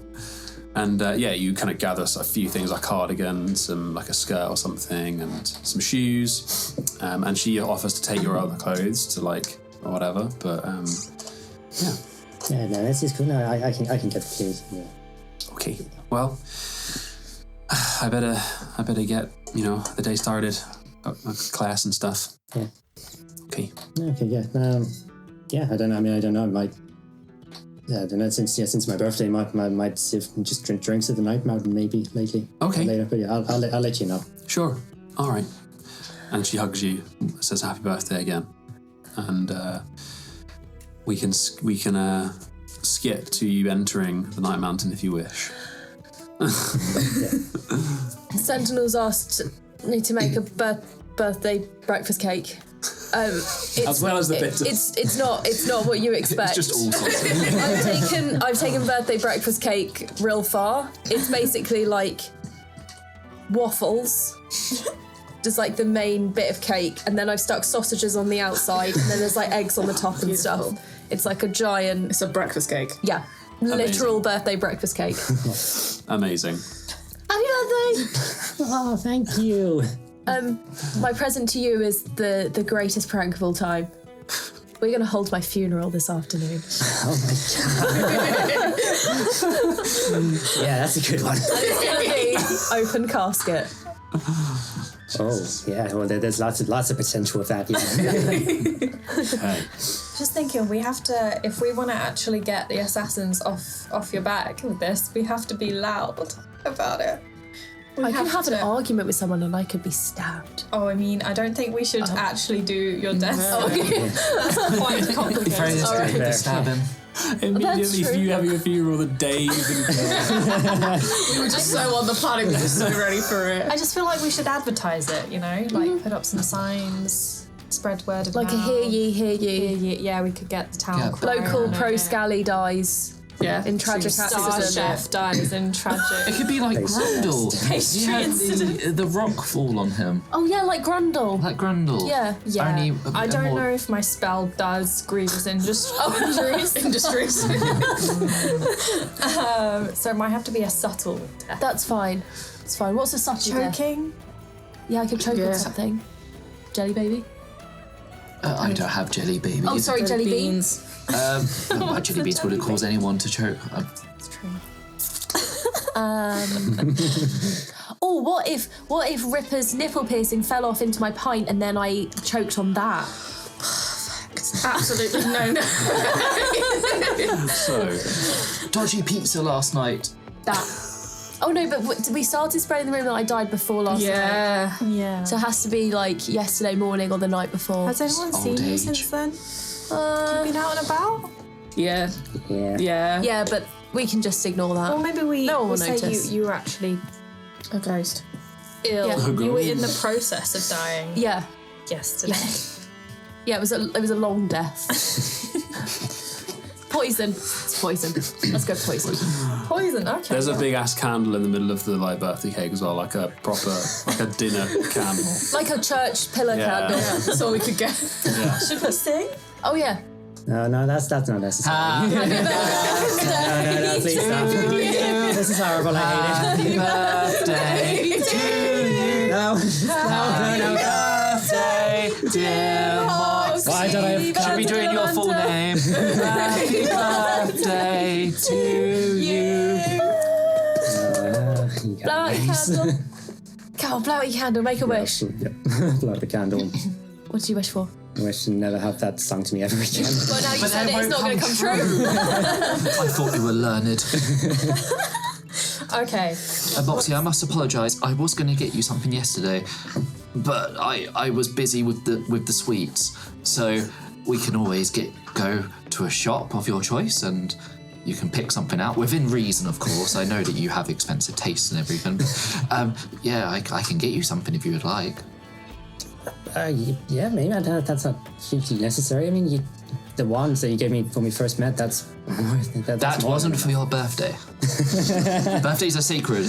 And you kind of gather a few things, like a cardigan, like a skirt or something, and some shoes. And she offers to take your other clothes to or whatever. But yeah. Yeah, no, this is cool. No, I can get the keys. Yeah. Okay. Well, I better get the day started, class and stuff. Yeah. Okay. Okay. Yeah. Yeah. I don't know. I mean, I don't know. I don't know. Since my birthday, might just drink drinks at the Night Mountain maybe lately. Okay. Later, but yeah, I'll let you know. Sure. All right. And she hugs you, says happy birthday again, and we can skip to you entering the Night Mountain if you wish. Sentinels asked me to make a birthday breakfast cake. As well as the bitters. It's not what you expect. It's just all sorts. I've taken birthday breakfast cake real far. It's basically like waffles, just like the main bit of cake, and then I've stuck sausages on the outside, and then there's like eggs on the top and stuff. It's like a giant. It's a breakfast cake. Yeah, literal birthday breakfast cake. Amazing. Happy birthday! Oh, thank you. My present to you is the greatest prank of all time. We're going to hold my funeral this afternoon. Oh my god. Yeah, that's a good one. And it's going to be open casket. Oh, yeah. Well, there's lots of potential with that. Yeah. Okay. Just thinking, we have to, if we want to actually get the assassins off your back with this, we have to be loud about it. I could have an argument with someone and I could be stabbed. Oh, I mean, I don't think we should actually do your death. That's quite complicated. Right. Stab him. Immediately you having a funeral that Dave and We were just so on the planning, we were just so ready for it. I just feel like we should advertise it, you know? Like, put up some signs, spread word of Like mouth. a hear ye. Yeah, we could get the town crier. Local pro scally dies. Yeah. In tragic Star accident. chef dies in tragic. It could be like Grundle. Pastry He had incident. the rock fall on him. Oh yeah, like Grundle. Like Grundle. Yeah. Yeah, Only I don't more- know if my spell does grievous injuries. So it might have to be a subtle death. That's fine. It's fine. What's a subtle death? Choking? Yeah, I could choke with something. Jelly baby? I don't have jelly babies. Oh, sorry, jelly beans. My jelly beans wouldn't cause anyone to choke. It's true. Oh, what if Ripper's nipple piercing fell off into my pint and then I choked on that? Absolutely no. So, dodgy pizza last night. That. Oh no, but we started spreading the rumour that I died before last night. Yeah. So it has to be like yesterday morning or the night before. Has anyone Old seen you age. since then? You been out and about? Yeah. Yeah. Yeah, but we can just ignore that. Or maybe No one we'll will say notice. you were actually A ghost. ill. Yeah. You were in the process of dying Yeah. yesterday. Yeah, it was a long death. Poison. It's poison. Let's go poison. Poison, okay. there's a big ass candle in the middle of the birthday cake as well, like a proper dinner candle. Like a church pillar candle. That's all we could get. Should we sing? Oh yeah. No, that's not necessary. No, please stop. This is horrible. I hate it. Happy birthday to you. No. Birthday, dear Mox. Why don't I have Should we do it in your full name? Happy birthday to you. Blow out your candle. Carol, blow out your candle. Make a wish. Blow out the candle. What do you wish for? I wish to never have that sung to me ever again. Well, now you But said that it, it's not won't going to come come true. I thought you were learned. Okay. Boxy, I must apologise. I was going to get you something yesterday, but I was busy with the sweets. So we can always go to a shop of your choice and you can pick something out within reason, of course. I know that you have expensive tastes and everything. Yeah, I can get you something if you would like. Yeah, maybe that's not hugely necessary. I mean, the ones that you gave me when we first met, that's That wasn't for your birthday. Birthdays are sacred.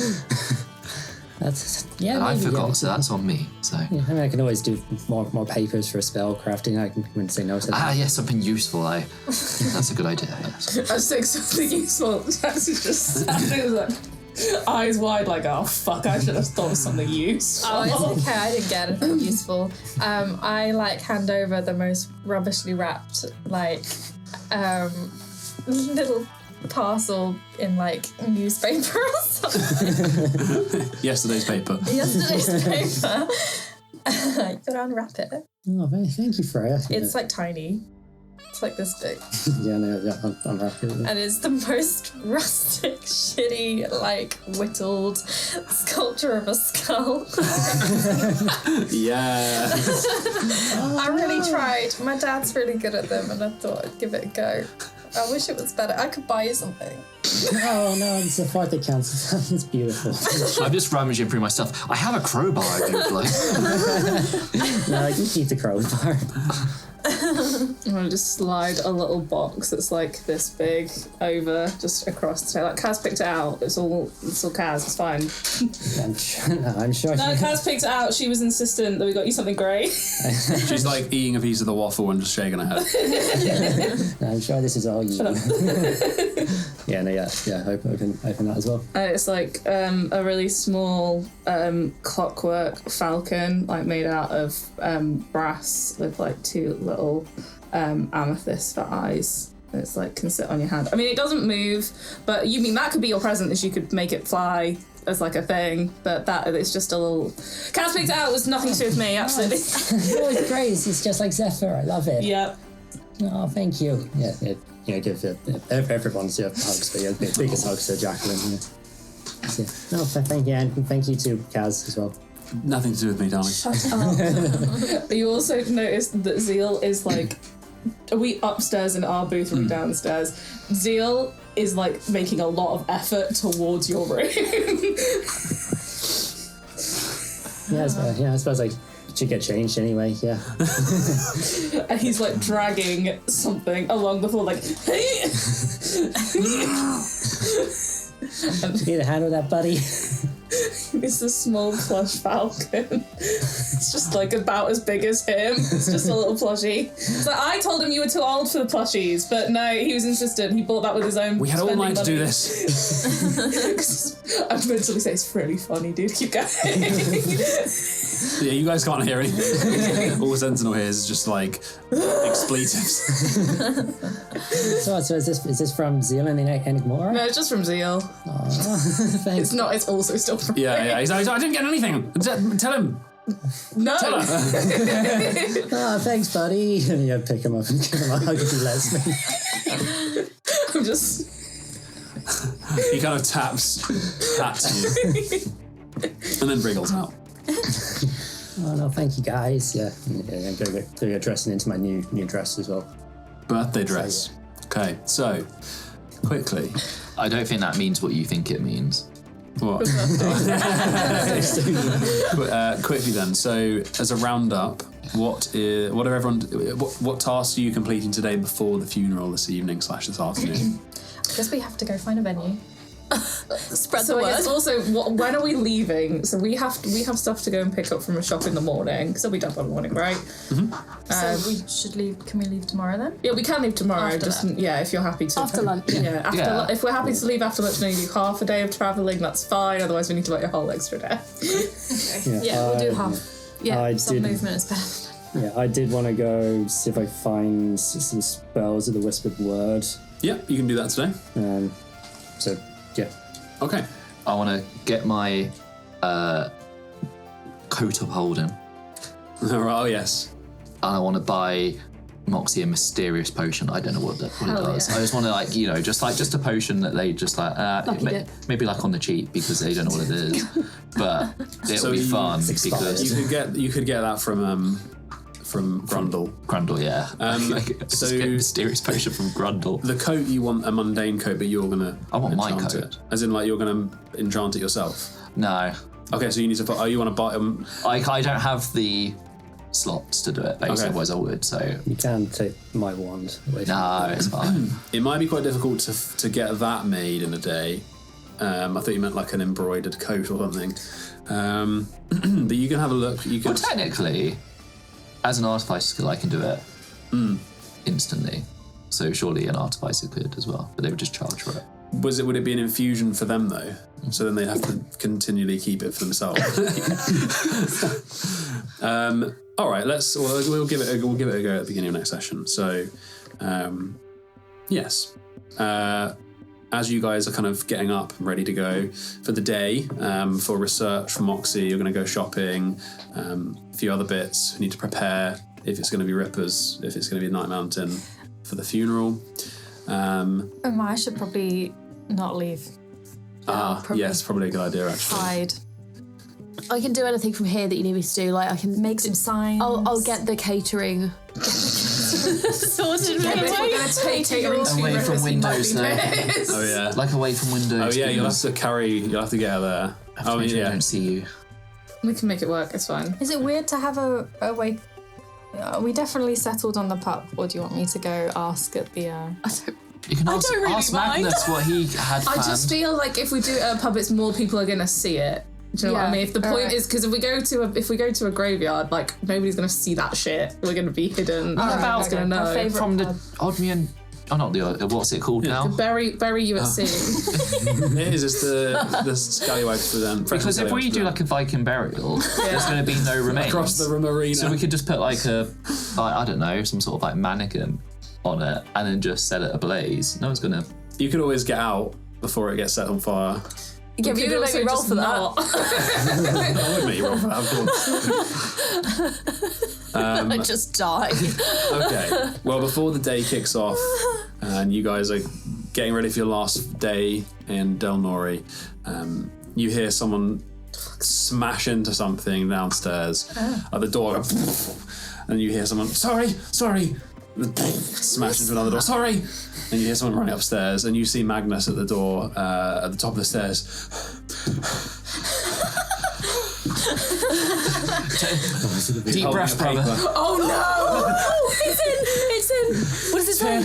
That's And I maybe, forgot, yeah. so that's on me. So Yeah, I mean, I can always do more papers for spell crafting. I can say no to that. yes, something useful. That's a good idea. Yes. I was saying something useful. Jax is just standing like eyes wide, like, oh fuck, I should have thought of something useful. Oh, it's okay. I didn't get anything useful. I hand over the most rubbishly wrapped little parcel in newspaper or something. Yesterday's paper. Yesterday's paper. You gotta unwrap it. Oh, thank you, Freya. It's tiny. It's this big. I'm happy with it. And it's the most rustic, shitty, whittled sculpture of a skull. Yeah. I really tried. My dad's really good at them and I thought I'd give it a go. I wish it was better. I could buy you something. Oh no, it's the part that counts. It's beautiful. I'm just rummaging through my stuff. I have a crowbar I could like. No, you keep the crowbar. I'm gonna just slide a little box that's this big over just across the table. Kaz picked it out. It's all Kaz. It's fine. I'm sure. No, Kaz picked it out. She was insistent that we got you something great. She's eating a piece of the waffle and just shaking her head. I'm sure this is all you. Yeah, open that as well. And it's a really small clockwork falcon, made out of brass with two little amethysts for eyes. And it's can sit on your hand. I mean, it doesn't move, but you mean that could be your present, is you could make it fly as a thing. But that it's just a little. Kaz picked it out. It was nothing to do with me. Absolutely. It's always great. It's just like Xethir. I love it. Yep. Oh, thank you. Yeah, give everyone's hugs, but the biggest hugs to Jacqueline. Yeah. So, no, thank you, and thank you to Kaz as well. Nothing to do with me, darling. Shut up. You also noticed that Zeal is like, are we upstairs in our booth or are we downstairs? Zeal is like making a lot of effort towards your room. I suppose I should get changed anyway, yeah. And he's like dragging something along the floor like, hey! You need a hand with that, buddy? It's a small plush falcon. It's just like about as big as him. It's just a little plushie. So I told him you were too old for the plushies, but no, he was insistent. He bought that with his own. We had all night to do this. I'm mentally saying it's really funny, dude. Keep going. Yeah, you guys can't hear anything. All the Sentinel hears is just like expletives. So is this from Zeal and Enigmora? No, it's just from Zeal. Thanks. It's not. It's also still from. Yeah. He's like, I didn't get anything. Tell him. No. Tell her. Oh, thanks, buddy. And you pick him up and give him a hug if he lets me. I'm just. He kind of taps you, and then wriggles out. Oh no, thank you guys. Yeah, I'm gonna get dressing into my new dress as well. Birthday dress. Okay, so quickly. I don't think that means what you think it means. What? Quickly then. So as a roundup, what tasks are you completing today before the funeral this evening / this afternoon? I guess we have to go find a venue. Spread the So I word. guess also, when are we leaving? So we have stuff to go and pick up from a shop in the morning. So we dump on the morning, right? So we should leave. Can we leave tomorrow then? Yeah, we can leave tomorrow. After If you're happy to. After lunch. Yeah, if we're happy to leave after lunch and only do half a day of travelling, that's fine. Otherwise, we need to wait a whole extra day. Yeah, we'll do half. Yeah, some did- movement is better. Yeah, I did want to go see if I find some spells of the Whispered Word. Yeah, you can do that today. So yeah. Okay. I want to get my coat of holding. Oh yes. And I want to buy Moxie a mysterious potion. I don't know what it does. yeah. I just want to just a potion that they just maybe like on the cheap because they don't know what it is. But it'll be fun because You could get that from Grundle. Grundle, yeah. So get a mysterious potion from Grundle. The coat, you want a mundane coat, but you're gonna. I want my enchant coat. it. As in, like you're gonna enchant it yourself. No, Okay, so you need to. Oh, you want to buy them? I don't have the slots to do it. Basically, Okay. otherwise I would. So You can take my wand away from no, it's fine. It might be quite difficult to get that made in a day. I thought you meant like an embroidered coat or something. But you can have a look. You can. Well, technically, as an artificer skill, I can do it instantly. So surely an artificer could as well, but they would just charge for it. Would it be an infusion for them though? So then they'd have to continually keep it for themselves. All right, we'll give it a go at the beginning of next session. So, yes, as you guys are kind of getting up, ready to go for the day, for research for Moxie, you're going to go shopping, a few other bits. You need to prepare if it's going to be Rippers, if it's going to be Night Mountain for the funeral. I should probably not leave. Yes, probably a good idea actually. Hide. I can do anything from here that you need me to do. Like I can Make some signs. I'll get the catering sorted. We're going to take catering to Away from Rippers, he might windows, be though. pissed. Oh yeah. Like away from windows. Oh yeah, you'll please. have to get out there. Have to make sure I don't see you. We can make it work. It's fine. Is it weird to have a wake? Are we definitely settled on the pup, or do you want me to go ask at the? You can ask, don't really ask mind. Magnus what he had I planned. just feel like if we do it at a pub, it's more people are going to see it. Do you know what I Yeah, mean? If the point alright. is because if we go to a graveyard, like nobody's going to see that shit. We're going to be hidden. Nobody's going to Our know. favourite From the pub. Odmian. Oh, not the. What's it called now? Bury you at sea. It is just the scallywags for them. Because if we do like a Viking burial, there's going to be no remains. across the arena. So we could just put like I don't know, some sort of like mannequin on it and then just set it ablaze. No one's going to. You could always get out before it gets set on fire. Yeah, but you're going to make me roll for that. I would make you roll for that, of course. I just die. Okay. Well, before the day kicks off and you guys are getting ready for your last day in Delnori, you hear someone smash into something downstairs at the door, and you hear someone, sorry, smash into another door, sorry, and you hear someone running upstairs, and you see Magnus at the door, at the top of the stairs. Deep breath, brother. Oh no! It's in. What does it say?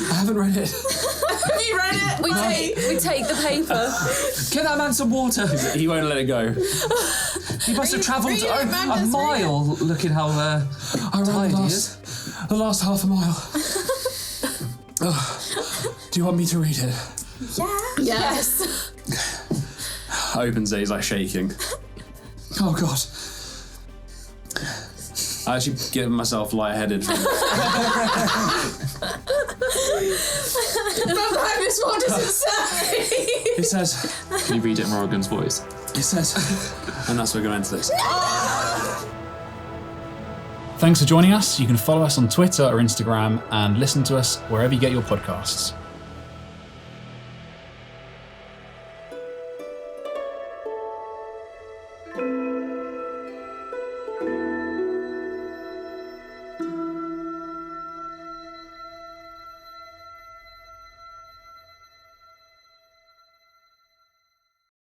I haven't read it. Have you read it? We take the paper. Get that man some water. He won't let it go. He must have travelled a mile. Look at how tired he is. The last half a mile. Do you want me to read it? Yes. Opens it, he's like shaking. Oh God. I actually give myself lightheaded. But Magnus, what does it say? It says, Can you read it in Morrigan's voice? it says, and that's where we're going to end this. Thanks for joining us. You can follow us on Twitter or Instagram and listen to us wherever you get your podcasts.